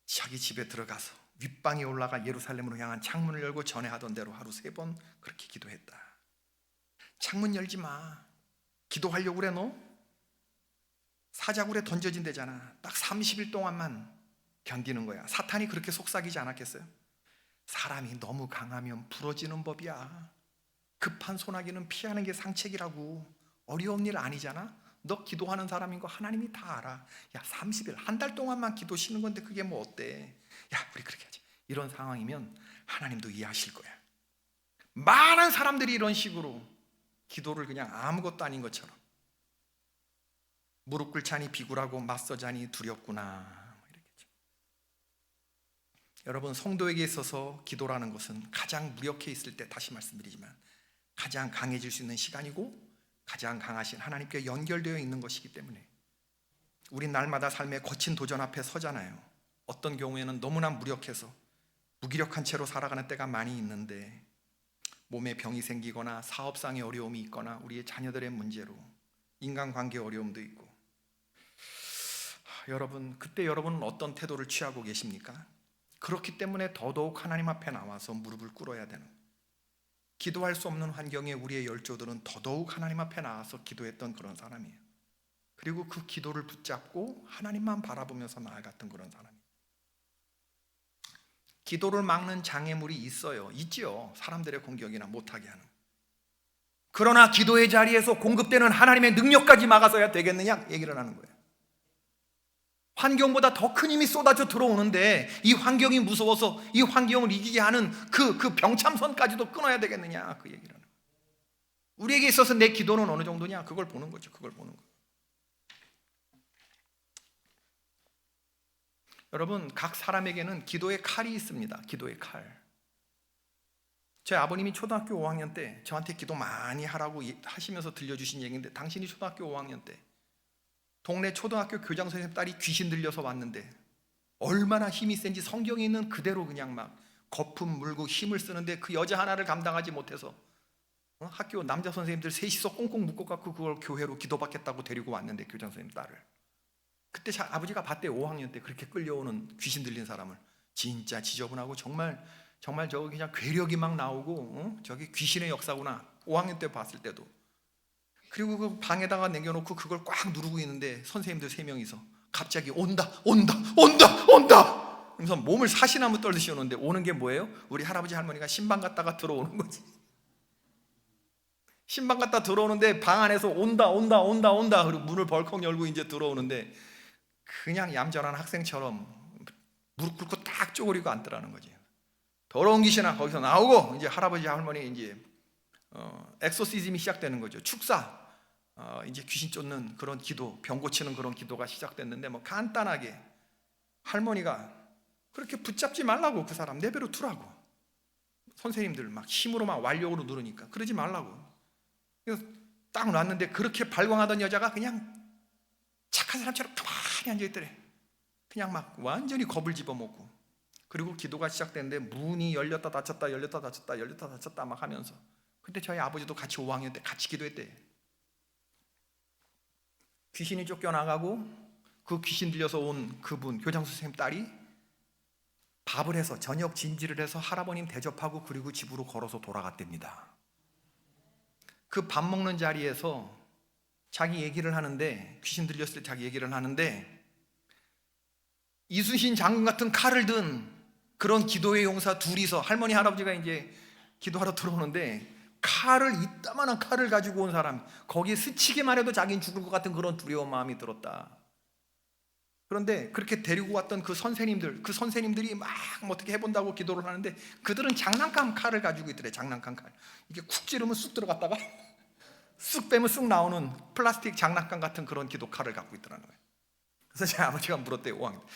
자기 집에 들어가서 윗방에 올라가 예루살렘으로 향한 창문을 열고 전에 하던 대로 하루 3번 그렇게 기도했다. 창문 열지 마. 기도하려고 그래 너? 사자굴에 던져진 데잖아. 딱 30일 동안만 견디는 거야. 사탄이 그렇게 속삭이지 않았겠어요? 사람이 너무 강하면 부러지는 법이야. 급한 소나기는 피하는 게 상책이라고. 어려운 일 아니잖아. 너 기도하는 사람인 거 하나님이 다 알아. 야 30일 한 달 동안만 기도 쉬는 건데 그게 뭐 어때? 야 우리 그렇게 하지. 이런 상황이면 하나님도 이해하실 거야. 많은 사람들이 이런 식으로 기도를 그냥 아무것도 아닌 것처럼 무릎 꿇자니 비굴하고 맞서자니 두렵구나 이렇겠죠. 여러분, 성도에게 있어서 기도라는 것은 가장 무력해 있을 때, 다시 말씀드리지만 가장 강해질 수 있는 시간이고 가장 강하신 하나님께 연결되어 있는 것이기 때문에 우린 날마다 삶의 거친 도전 앞에 서잖아요. 어떤 경우에는 너무나 무력해서 무기력한 채로 살아가는 때가 많이 있는데, 몸에 병이 생기거나 사업상의 어려움이 있거나 우리의 자녀들의 문제로 인간관계 어려움도 있고, 여러분, 그때 여러분은 어떤 태도를 취하고 계십니까? 그렇기 때문에 더더욱 하나님 앞에 나와서 무릎을 꿇어야 되는, 기도할 수 없는 환경에 우리의 열조들은 더더욱 하나님 앞에 나와서 기도했던 그런 사람이에요. 그리고 그 기도를 붙잡고 하나님만 바라보면서 나아갔던 그런 사람이에요. 기도를 막는 장애물이 있죠. 사람들의 공격이나 못하게 하는. 그러나 기도의 자리에서 공급되는 하나님의 능력까지 막아서야 되겠느냐 얘기를 하는 거예요. 환경보다 더 큰 힘이 쏟아져 들어오는데 이 환경이 무서워서 이 환경을 이기게 하는 그 병참선까지도 끊어야 되겠느냐, 그 얘기를 하는 거예요. 우리에게 있어서 내 기도는 어느 정도냐, 그걸 보는 거죠. 그걸 보는 거예요. 여러분, 각 사람에게는 기도의 칼이 있습니다. 기도의 칼. 제 아버님이 초등학교 5학년 때 저한테 기도 많이 하라고 하시면서 들려주신 얘기인데, 당신이 초등학교 5학년 때 동네 초등학교 교장 선생님 딸이 귀신 들려서 왔는데 얼마나 힘이 센지 성경에 있는 그대로 그냥 막 거품 물고 힘을 쓰는데 그 여자 하나를 감당하지 못해서 학교 남자 선생님들 셋이서 꽁꽁 묶어갖고 그걸 교회로 기도받겠다고 데리고 왔는데, 교장 선생님 딸을. 그때 아버지가 봤대. 5학년 때 그렇게 끌려오는 귀신 들린 사람을. 진짜 지저분하고 정말 저거 그냥 괴력이 막 나오고 저게 귀신의 역사구나, 5학년 때 봤을 때도. 그리고 그 방에다가 남겨놓고 그걸 꽉 누르고 있는데 선생님들 3명이서 갑자기 온다 그러면서 몸을 사시나무 떨듯이 오는데, 오는 게 뭐예요? 우리 할아버지 할머니가 신방 갔다가 들어오는 거지. 신방 갔다 들어오는데 방 안에서 온다 그리고 문을 벌컥 열고 이제 들어오는데, 그냥 얌전한 학생처럼 무릎 꿇고 딱 쪼그리고 앉더라는 거지. 더러운 귀신아 거기서 나오고, 이제 할아버지 할머니 이제 엑소시즘이 시작되는 거죠. 축사, 이제 귀신 쫓는 그런 기도, 병 고치는 그런 기도가 시작됐는데, 뭐 간단하게 할머니가 그렇게 붙잡지 말라고, 그 사람 내버려 두라고. 선생님들 막 힘으로 막 완력으로 누르니까 그러지 말라고. 그래서 딱 놨는데 그렇게 발광하던 여자가 그냥 착한 사람처럼 가만히 앉아있더래. 그냥 막 완전히 겁을 집어먹고. 그리고 기도가 시작됐는데 문이 열렸다 닫혔다 막 하면서, 그때 저희 아버지도 같이 5학년 때 같이 기도했대. 귀신이 쫓겨나가고 그 귀신 들려서 온 그분, 교장 선생님 딸이 밥을 해서 저녁 진지를 해서 할아버님 대접하고 그리고 집으로 걸어서 돌아갔답니다. 그 밥 먹는 자리에서 자기 얘기를 하는데, 귀신 들렸을 때 자기 얘기를 하는데, 이순신 장군 같은 칼을 든 그런 기도의 용사 둘이서, 할머니 할아버지가 이제 기도하러 들어오는데 칼을, 이따만한 칼을 가지고 온 사람, 거기에 스치기만 해도 자기는 죽을 것 같은 그런 두려운 마음이 들었다. 그런데 그렇게 데리고 왔던 그 선생님들이 막 어떻게 해본다고 기도를 하는데, 그들은 장난감 칼을 가지고 있더래. 장난감 칼, 이게 쿡 찌르면 쑥 들어갔다가 쑥 빼면 쑥 나오는 플라스틱 장난감 같은 그런 기도 칼을 갖고 있더라는 거예요. 그래서 제 아버지가 물었대요.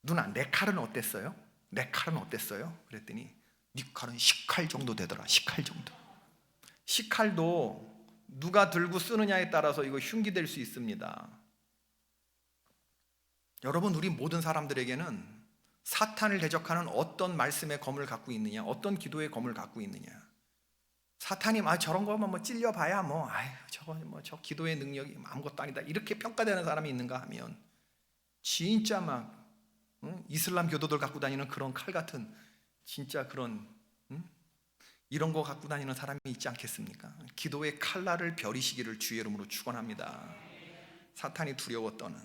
누나, 내 칼은 어땠어요? 내 칼은 어땠어요? 그랬더니 네 칼은 10칼 정도 되더라. 10칼 정도. 10칼도 누가 들고 쓰느냐에 따라서 이거 흉기될 수 있습니다. 여러분, 우리 모든 사람들에게는 사탄을 대적하는 어떤 말씀의 검을 갖고 있느냐, 어떤 기도의 검을 갖고 있느냐. 사탄이 저런 거만 뭐 찔려봐야 저 기도의 능력이 아무것도 아니다, 이렇게 평가되는 사람이 있는가 하면, 진짜 막 이슬람 교도들 갖고 다니는 그런 칼 같은, 진짜 그런 이런 거 갖고 다니는 사람이 있지 않겠습니까? 기도의 칼날을 벼리시기를 주의 이름으로 축원합니다. 사탄이 두려워 떠는.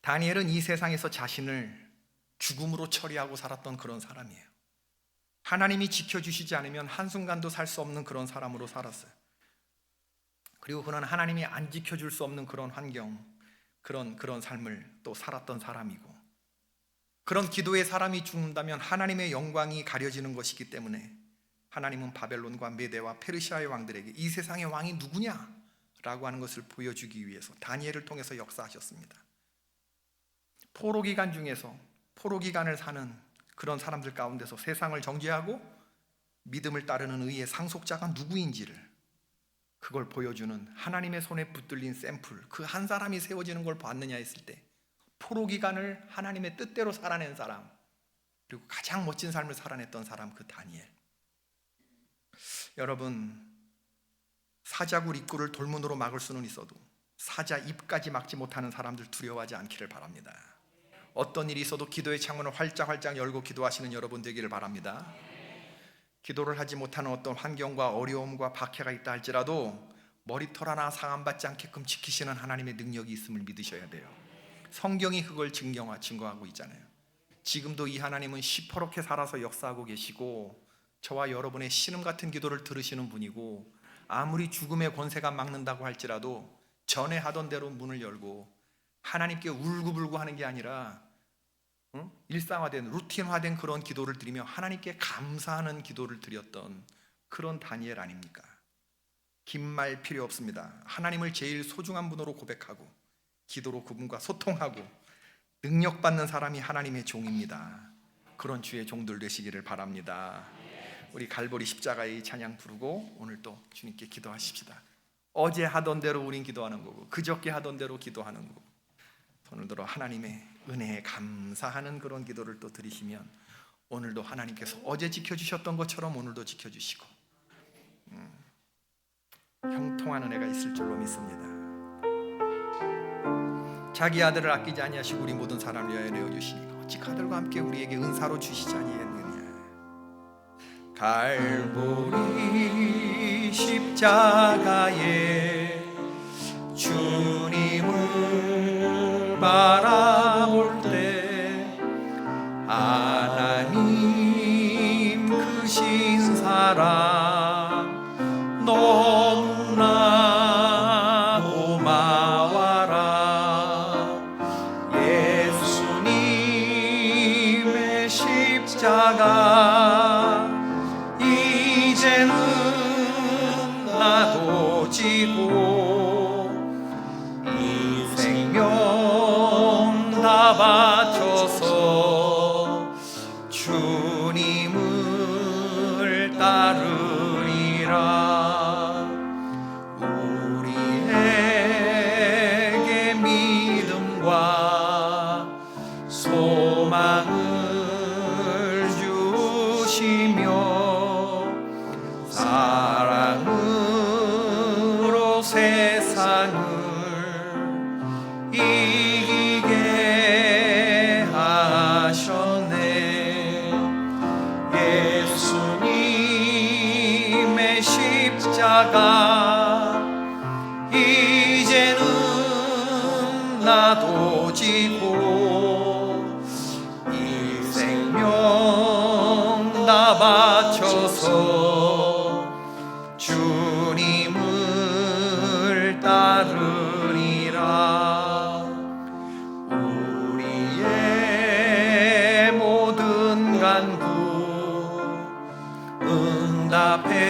다니엘은 이 세상에서 자신을 죽음으로 처리하고 살았던 그런 사람이에요. 하나님이 지켜주시지 않으면 한순간도 살 수 없는 그런 사람으로 살았어요. 그리고 그는 하나님이 안 지켜줄 수 없는 그런 환경, 그런 삶을 또 살았던 사람이고, 그런 기도의 사람이 죽는다면 하나님의 영광이 가려지는 것이기 때문에 하나님은 바벨론과 메대와 페르시아의 왕들에게 이 세상의 왕이 누구냐라고 하는 것을 보여주기 위해서 다니엘을 통해서 역사하셨습니다. 포로기간 중에서, 포로기간을 사는 그런 사람들 가운데서 세상을 정죄하고 믿음을 따르는 의의 상속자가 누구인지를, 그걸 보여주는 하나님의 손에 붙들린 샘플, 그 한 사람이 세워지는 걸 봤느냐 했을 때, 포로기간을 하나님의 뜻대로 살아낸 사람, 그리고 가장 멋진 삶을 살아냈던 사람, 그 다니엘. 여러분, 사자굴 입구를 돌문으로 막을 수는 있어도 사자 입까지 막지 못하는 사람들 두려워하지 않기를 바랍니다. 어떤 일이 있어도 기도의 창문을 활짝 열고 기도하시는 여러분 되기를 바랍니다. 기도를 하지 못하는 어떤 환경과 어려움과 박해가 있다 할지라도 머리털 하나 상함받지 않게끔 지키시는 하나님의 능력이 있음을 믿으셔야 돼요. 성경이 그걸 증거하고 있잖아요. 지금도 이 하나님은 시퍼렇게 살아서 역사하고 계시고, 저와 여러분의 신음같은 기도를 들으시는 분이고, 아무리 죽음의 권세가 막는다고 할지라도 전에 하던 대로 문을 열고 하나님께 울고불고 하는 게 아니라 일상화된, 루틴화된 그런 기도를 드리며 하나님께 감사하는 기도를 드렸던 그런 다니엘 아닙니까? 긴 말 필요 없습니다. 하나님을 제일 소중한 분으로 고백하고 기도로 그분과 소통하고 능력받는 사람이 하나님의 종입니다. 그런 주의 종들 되시기를 바랍니다. 우리 갈보리 십자가의 찬양 부르고 오늘 또 주님께 기도하십시다. 어제 하던 대로 우린 기도하는 거고, 그저께 하던 대로 기도하는 거고, 손을 들어 하나님의 은혜에 감사하는 그런 기도를 또 드리시면 오늘도 하나님께서 어제 지켜주셨던 것처럼 오늘도 지켜주시고 형통한 은혜가 있을 줄로 믿습니다. 자기 아들을 아끼지 아니하시고 우리 모든 사람을 위하여 내어주시니까 어찌 아들과 함께 우리에게 은사로 주시지 아니했느냐. 갈보리 십자가에 주님을 바라볼 때 하나님 크신 사랑 너무나 고마워라. 예수님의 십자가 이제는 나도 지고 이 생명 다 바쳐서 주님을 따르리라. 우리에게 믿음과 소망을 주시며 사랑으로 세상을 이기게 하셨네. 예수님의 십자가 십자가 이제는 나도 지고 이 생명 다 바쳐서 주님을 따르리라. 우리의 모든 간구 응답해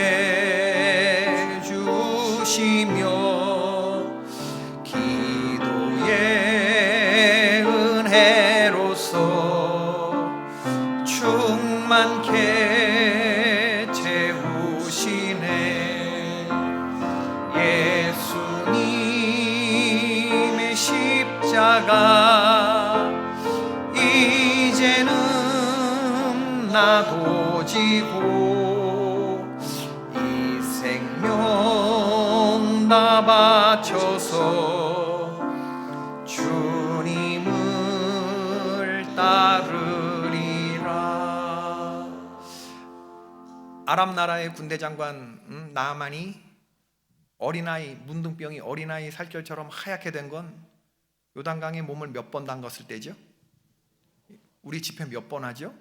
주시며 기도의 은혜로서 충만케 채우시네. 예수님의 십자가 이제는 나도 지고 이 생명 다 바쳐서 주님을 따르리라. 아람 나라의 군대 장관 나아만이 어린아이, 문둥병이 어린아이 살결처럼 하얗게 된 건 요단강에 몸을 몇 번 담갔을 때죠? 우리 집회 몇 번 하죠?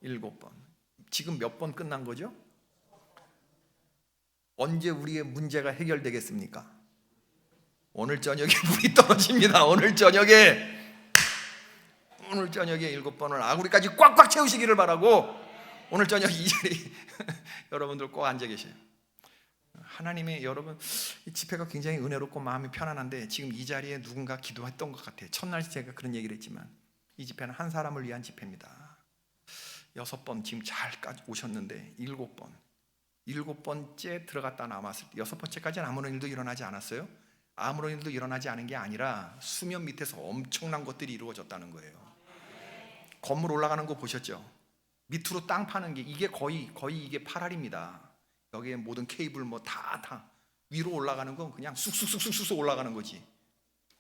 7번. 지금 몇 번 끝난 거죠? 언제 우리의 문제가 해결되겠습니까? 오늘 저녁에 물이 떨어집니다. 오늘 저녁에 7번을 아구리까지 꽉꽉 채우시기를 바라고 오늘 저녁 이 자리 여러분들 꼭 앉아 계세요. 하나님의 여러분 이 집회가 굉장히 은혜롭고 마음이 편안한데 지금 이 자리에 누군가 기도했던 것 같아요. 첫날 제가 그런 얘기를 했지만 이 집회는 한 사람을 위한 집회입니다. 6번 지금 잘 오셨는데 7번째 들어갔다 나왔을 때 6번째까지는 아무런 일도 일어나지 않았어요. 아무런 일도 일어나지 않은 게 아니라 수면 밑에서 엄청난 것들이 이루어졌다는 거예요. 건물 올라가는 거 보셨죠? 밑으로 땅 파는 게 이게 거의 이게 8알입니다. 여기에 모든 케이블 뭐 다 위로 올라가는 건 그냥 쑥쑥 올라가는 거지.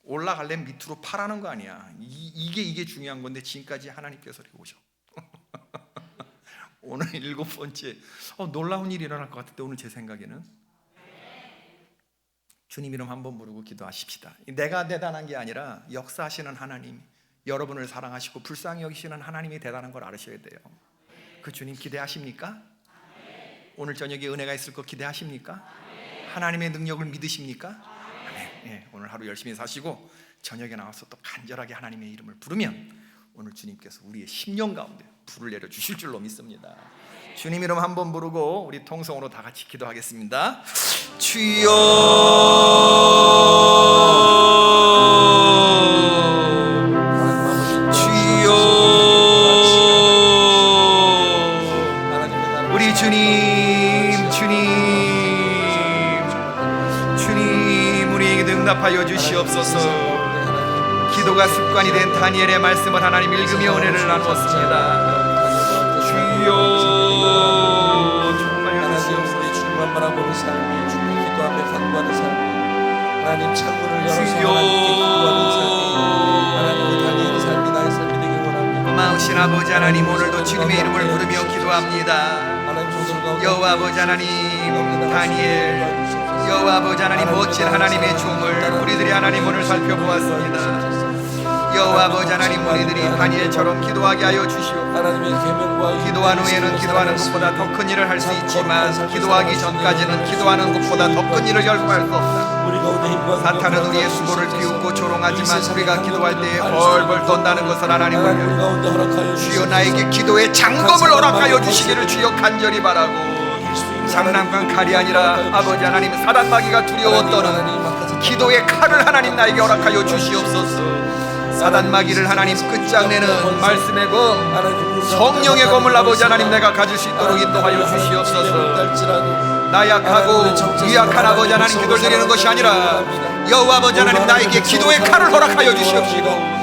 올라가려면 밑으로 파라는 거 아니야. 이게 중요한 건데 지금까지 하나님께서 이렇게 오셔. 오늘 7번째 놀라운 일이 일어날 것 같은데 오늘 제 생각에는 주님 이름 한번 부르고 기도하십시다. 내가 대단한 게 아니라 역사하시는 하나님, 여러분을 사랑하시고 불쌍히 여기시는 하나님이 대단한 걸 알으셔야 돼요. 그 주님 기대하십니까? 오늘 저녁에 은혜가 있을 거 기대하십니까? 하나님의 능력을 믿으십니까? 네, 오늘 하루 열심히 사시고 저녁에 나와서 또 간절하게 하나님의 이름을 부르면 오늘 주님께서 우리의 심령 가운데 불을 내려 주실 줄로 믿습니다. 주님 이름 한번 부르고 우리 통성으로 다 같이 기도하겠습니다. 주여, 주여, 우리 주님 우리에게 응답하여 주시옵소서. 기도가 습관이 된 다니엘의 말씀을 하나님 읽으며 은혜를 나누었습니다. 주여, 정말 하나님 주님만 바라보는 삶이 주님 기도 앞에 간구하는 삶이 하나님 창문을 열어서 하나님께 기도하는 삶이 하나님 다니엘의 삶이 나의 삶이 되길 원합니다. 마으신 아버지 하나님 오늘도 주님의 이름을 부르며 기도합니다. 여호와 아버지 하나님 다니엘 여호와 아버지 하나님 멋진 하나님의 종을 우리들이 하나님 오늘 살펴보았습니다. 여호와 아버지 하나님 우리들이 다니엘처럼 기도하게 하여 주시오. 기도한 후에는 기도하는 것보다 더 큰 일을 할 수 있지만 기도하기 전까지는 기도하는 것보다 더 큰 일을 결과할 수 없다. 사탄은 우리의 수고를 비웃고 조롱하지만 우리가 기도할 때에 벌벌 떤다는 것을 하나님 알려 주여 나에게 기도의 장검을 허락하여 주시기를 주여 간절히 바라고 장난감 칼이 아니라 아버지 하나님 사단마귀가 두려워 떠는 기도의 칼을 하나님 나에게 허락하여 주시옵소서. 사단마귀를 하나님 끝장내는 말씀의 검 성령의 검을 아버지 하나님 내가 가질 수 있도록 인도하여 주시옵소서. 나약하고 유약한 아버지 하나님 기도를 드리는 것이 아니라 여호와 아버지 하나님 나에게 기도의 칼을 허락하여 주시옵시고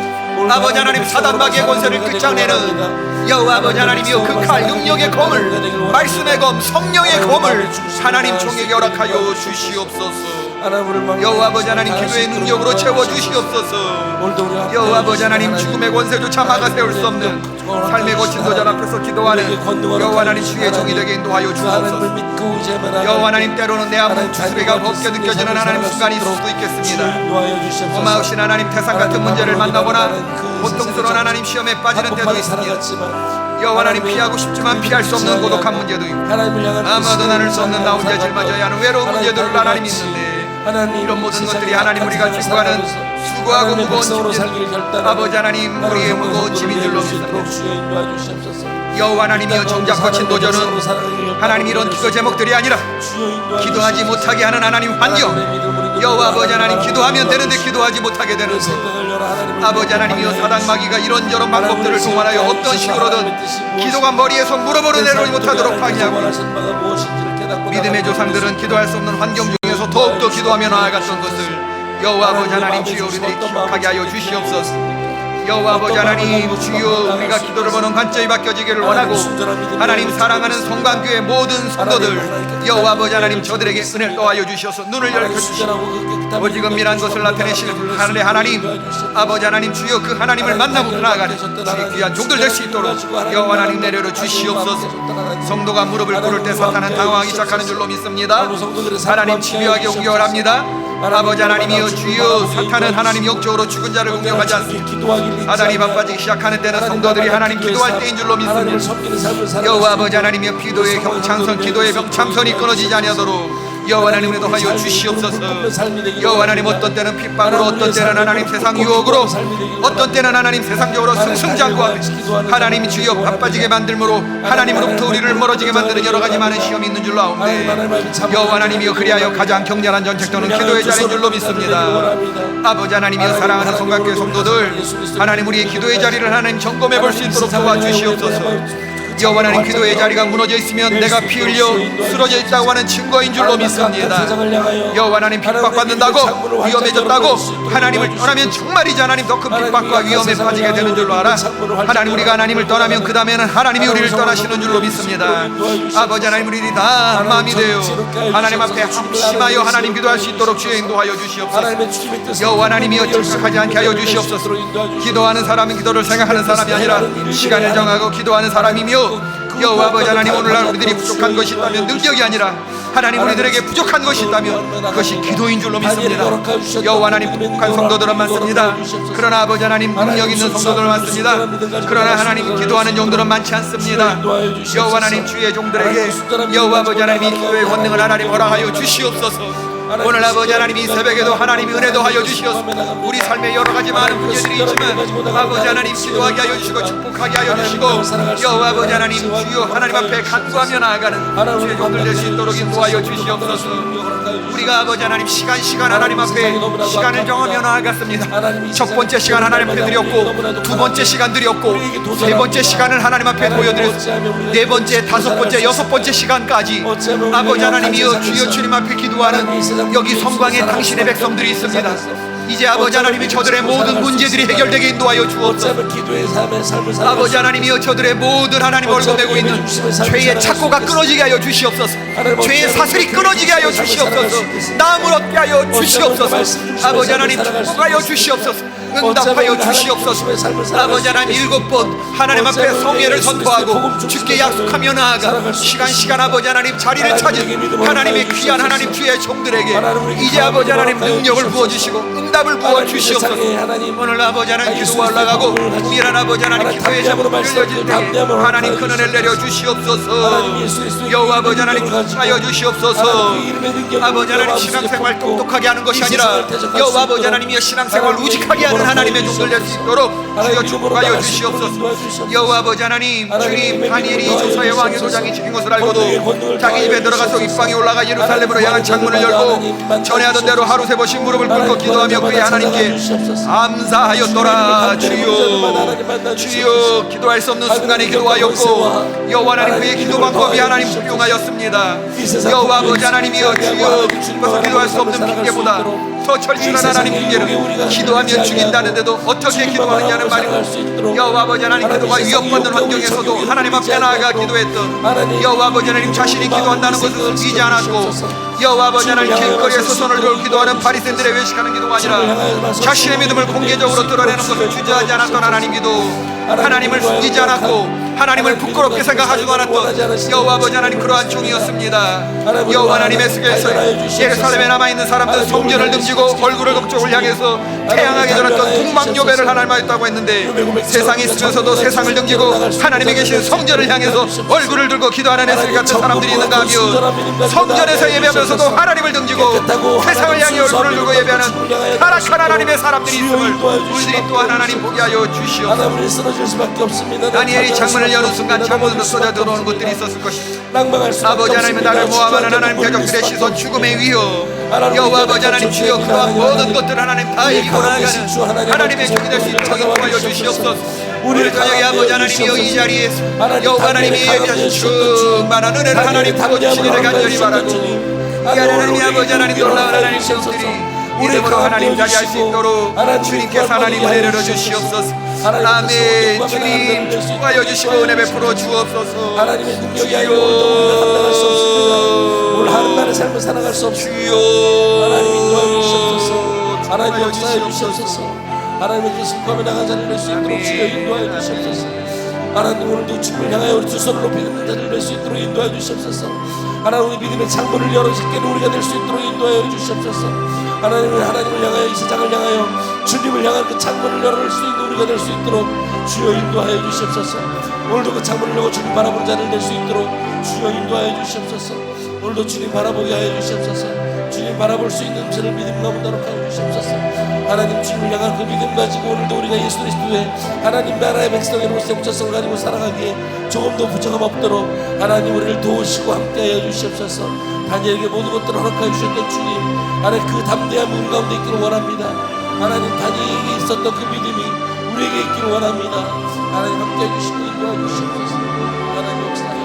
아버지 하나님 사단마귀의 권세를 끝장내는 여호와 아버지 하나님이여 그 칼 능력의 검을 말씀의 검 성령의 검을 하나님 종에게 허락하여 주시옵소서. 여호와 아버지 하나님 기도의 능력으로 채워주시옵소서. 여호와 아버지 하나님 죽음의 권세조차 막아세울 수 없는 삶의 거친 도전 앞에서 기도하는 여호와 하나님 주의 종이 되게 인도하여 주옵소서. 여호와 하나님 때로는 내 안에 주수리가 없게 느껴지는 하나님 순간이 있을 수도 있겠습니다. 고마우신 하나님 태산 같은 문제를 만나거나 고통스러운 하나님 시험에 빠지는 때도 있습니다. 여호와 하나님 피하고 싶지만 피할 수 없는 고독한 문제도 있고 아무도 나눌 수 없는 나 혼자 짊어져야 하는 외로운 문제들을 하나님 있는데 이런 모든 것들이 하나님 우리가 기뻐하는 수고하고 무거운 짐 아버지 하나님 우리의 무거운 짐인 줄로 믿습니다. 여호와 하나님이여 정작 거친 도전은 하나님 이런 기도 제목들이 아니라 기도하지 못하게 하는 하나님 환경 여호와 아버지 하나님 기도하면 되는데 기도하지 못하게 되는 아버지 하나님이여 사단 마귀가 이런저런 방법들을 동원하여 어떤 식으로든 기도가 머리에서 물어보려 내려오지 못하도록 방해하고 믿음의 조상들은 기도할 수 없는 환경 중에서 더욱더 기도하며 나아갔던 것을 여호와 아버지 하나님 주여 우리들이 기억하게 하여 주시옵소서. 여호와 아버지 하나님 주여 우리가 기도를 보는 관점이 바뀌어지기를 원하고 하나님 사랑하는 성관교회 모든 성도들 여호와 아버지 하나님 저들에게 은혜를 더하여 주셔서 눈을 열어주시고 오직 은밀한 것을 나타내실 하늘의 하나님 아버지 하나님 주여 그 하나님을 만나고 나아가는 주의 귀한 종들 될 수 있도록 여호와 하나님 내려로 주시옵소서. 성도가 무릎을 꿇을 때 사탄은 당황하기 시작하는 줄로 믿습니다. 하나님 집요하게 공격을 합니다. 아버지 하나님이여 주여 사탄은 하나님 영적으로 죽은 자를 공격하지 않습니다. 사단이 바빠지기 시작하는 때는 성도들이 하나님 기도할 때인 줄로 믿습니다. 여호와 아버지 하나님이여 기도의 경창선 기도의 병참선이 끊어지지 아니하도록 여호와 하나님 은혜하여 주시옵소서. 여호와 하나님 어떤 때는 핍박으로 어떤 때는 하나님 세상 유혹으로 어떤 때는 하나님 세상적으로 승승장구하며 하나님 주여 바빠지게 만들므로 하나님으로부터 우리를 멀어지게 만드는 여러 가지 많은 시험이 있는 줄로 아옵네. 여호와 하나님이여 그리하여 가장 격렬한 전쟁터는 기도의 자리인 줄로 믿습니다. 아버지 하나님이여 사랑하는 성곽교회 성도들 하나님 우리의 기도의 자리를 하나님 점검해 볼 수 있도록 도와주시옵소서. 여호와 하나님 기도의 자리가 무너져 있으면 내가 피 흘려 쓰러져 있다고 하는 증거인 줄로 믿습니다. 여호와 하나님 핍박받는다고 위험해졌다고 하나님을 떠나면 정말이지 하나님 더 큰 핍박과 위험에 빠지게 되는 줄로 알아. 하나님 우리가 하나님을 떠나면 그 다음에는 하나님이 우리를 떠나시는 줄로 믿습니다. 아버지 하나님 우리들이 다 마음이 되어 하나님 앞에 합심하여 하나님 기도할 수 있도록 주여 인도하여 주시옵소서. 여호와 하나님이여 착각하지 않게 하여 주시옵소서. 기도하는 사람은 기도를 생각하는 사람이 아니라 시간을 정하고 기도하는 사람이며 여호와 아버지 하나님 오늘날 우리들이 부족한 것이 있다면 능력이 아니라 하나님 우리들에게 부족한 것이 있다면 그것이 기도인 줄로 믿습니다. 여호와 하나님 부족한 성도들은 많습니다. 그러나 아버지 하나님 능력 있는 성도들은 많습니다. 그러나 하나님 기도하는 종들은 많지 않습니다. 여호와 하나님 주의 종들에게 여호와 아버지 하나님이 기도의 권능을 하나님 허락하여 주시옵소서. 오늘 아버지 하나님 이 새벽에도 하나님이 은혜도 하여 주시옵소서. 우리 삶에 여러 가지 많은 문제들이 있지만 아버지 하나님 기도하게 하여 주시고 축복하게 하여 주시고 여호와 아버지 하나님 주여 하나님 앞에 간구하며 나아가는 주의 종들 될 수 있도록 인도하여 주시옵소서. 우리가 아버지 하나님 시간 하나님 앞에 시간을 정하며 나아갔습니다. 첫 번째 시간 하나님 앞에 드렸고 두 번째 시간 드렸고 세 번째 시간을 하나님 앞에 보여드렸습니다. 네 번째 다섯 번째 여섯 번째 시간까지 아버지 하나님이여 주여 주님 앞에 기도하는 여기 성광에 당신의 백성들이 있습니다. 이제 아버지 하나님이 저들의 모든 문제들이 해결되게 인도하여 주옵소서. 아버지 하나님이여 저들의 모든 하나님 얼굴내고 있는 죄의 착고가 끊어지게 하여 주시옵소서. 죄의 사슬이 끊어지게 하여 주시옵소서. 나음을 얻게 하여 주시옵소서. 아버지 하나님 축복하여 주시옵소서. 응답하여 주시옵소서. 아버지 하나님 7번 하나님 앞에 성회를 선포하고 주께 약속하며 나아가 시간 아버지 하나님 자리를 찾은 하나님의 귀한 하나님 주의 종들에게 이제 아버지 하나님 능력을 부어주시고 응답을 부어주시옵소서. 오늘 아버지 하나님 기도가 올라가고 미란 아버지 하나님 기도의 제목을 열려질 때 하나님 큰 은혜를 내려주시옵소서. 여호와 아버지 하나님 축복하여 주시옵소서. 아버지 하나님 신앙생활 똑똑하게 하는 것이 아니라 여호와 아버지 하나님이여 신앙생활 우직하게 하는 하나님의 종들 될 수 있도록 주여 축복하여 주시옵소서. 여호와 아버지 하나님 주님 다니엘이 조서의 왕의 도장이 지킨 것을 알고도 자기 집에 들어가서 윗방에 올라가 예루살렘으로 향한 창문을 열고 전에 하던 대로 하루 세 번씩 무릎을 꿇고 기도하며 그의 하나님께 감사하였더라. 주여 기도할 수 없는 순간에 기도하였고 여호와 하나님 그의 기도 방법이 하나님 훌륭하였습니다. 여호와 아버지 하나님이여 주여 기뻐서 기도할 수 없는 핑계보다 더 절실한 하나님 문제는 기도하면 죽인다는데도 어떻게 기도하느냐는 말이고, 여호와 아버지 하나님 기도가 위협받는 환경에서도 하나님 앞에 나아가 기도했던 여호와 아버지 하나님 자신이 기도한다는 것을 믿지 않았고, 여호와 아버지 하나님 길거리에서 손을 들고 기도하는 바리새인들의 외식하는 기도가 아니라 자신의 믿음을 공개적으로 드러내는 것을 주저하지 않았던 하나님 기도, 하나님을 숨기지 않았고 하나님을 부끄럽게 생각하지도 않았던 여호와 아버지 하나님 그러한 종이었습니다. 여호와 하나님의 속에서 예루살렘에 남아있는 사람들 성전을 등지고 얼굴을 그쪽을 향해서 태양하게 들었던 동방요배를 하나님 하였다고 했는데, 세상에 있으면서도 세상을 등지고 하나님이 계신 성전을 향해서 얼굴을 들고 기도하는 에스겔 같은 사람들이 있는가 하면, 성전에서 예배하면서도 하나님을 등지고 세상을 향해 얼굴을 들고 예배하는 타락한 하나님의 사람들이 있음을 우리들이 또한 하나님 보게 하여 주시옵소서. 다니엘이 창문을 여는 순간 창문으로 쏟아 들어오는 것들이 있었을 것입니다. 아버지 하나님은 나를 모함하는 하나님 대적들의 시선, 죽음의 위협, 여호와 아버지 하나님 주여 그러한 모든 것들 하나님 다 이기고 나아가는 하나님의 종이 될 수 있도록 인도하여 주시옵소서. 우리 저녁에 아버지 하나님이여 이 자리에서 여호와 하나님이 예비하신 충만한 은혜를 하나님 부어주시기를 간절히 바라고, 이 하나님이 아버지 하나님 놀라운 하나님 성들이 이름으로 하나님 자리할 수 있도록 주님께서 하나님 은혜를 주시옵소서. 아멘. 주님 축복하여 주시고 은혜 베풀어 주옵소서. 하나님의 능력이 아니라 우리가 수 없습니다. 오늘 하는 날의 삶을 살아갈 수 없습니다. 하나님 인도하여 주시옵소서. 하나님 역사해 주시옵소서. 하나님의 기습감에 나간 자를 낼 수 있도록 주여 인도하여 주시옵소서. 하나님 오늘도 주님을 향하여 우리 두 손을 높이 드는 자를 낼 수 있도록 인도하여 주시옵소서. 하나님 우리 믿음의 창문을 열어 새끼는 우리가 될 수 있도록 인도하여 주시옵소서. 하나님을 향하여 이 세상을 향하여 주님을 향한 그 창문을 열어낼 수 있는 우리가 될 수 있도록 주여 인도하여 주시옵소서. 오늘도 그 창문을 열고 주님 바라보는 자를 낼 수 있도록 주여 인도하여 주시옵소서. 오늘도 주님 바라보게 하여 주시옵소서. 주님 바라볼 수 있는 저를 믿음 가운데로 하여 주시옵소서. 하나님 주님을 향한 그 믿음 가지고 오늘도 우리가 예수 그리스도의 하나님 나라의 백성으로서의 정체성을 가지고 살아가기에 조금도 부족함 없도록 하나님 우리를 도우시고 함께하여 주시옵소서. 다니엘에게 모든 것들을 허락하여 주셨던 주님, 하나님 그 담대함이 우리 가운데 있기를 원합니다. 하나님 다니엘에게 있었던 그 믿음이 우리에게 있기를 원합니다. 하나님 함께해 주시고 인도해 주시옵소서. 하나님 역사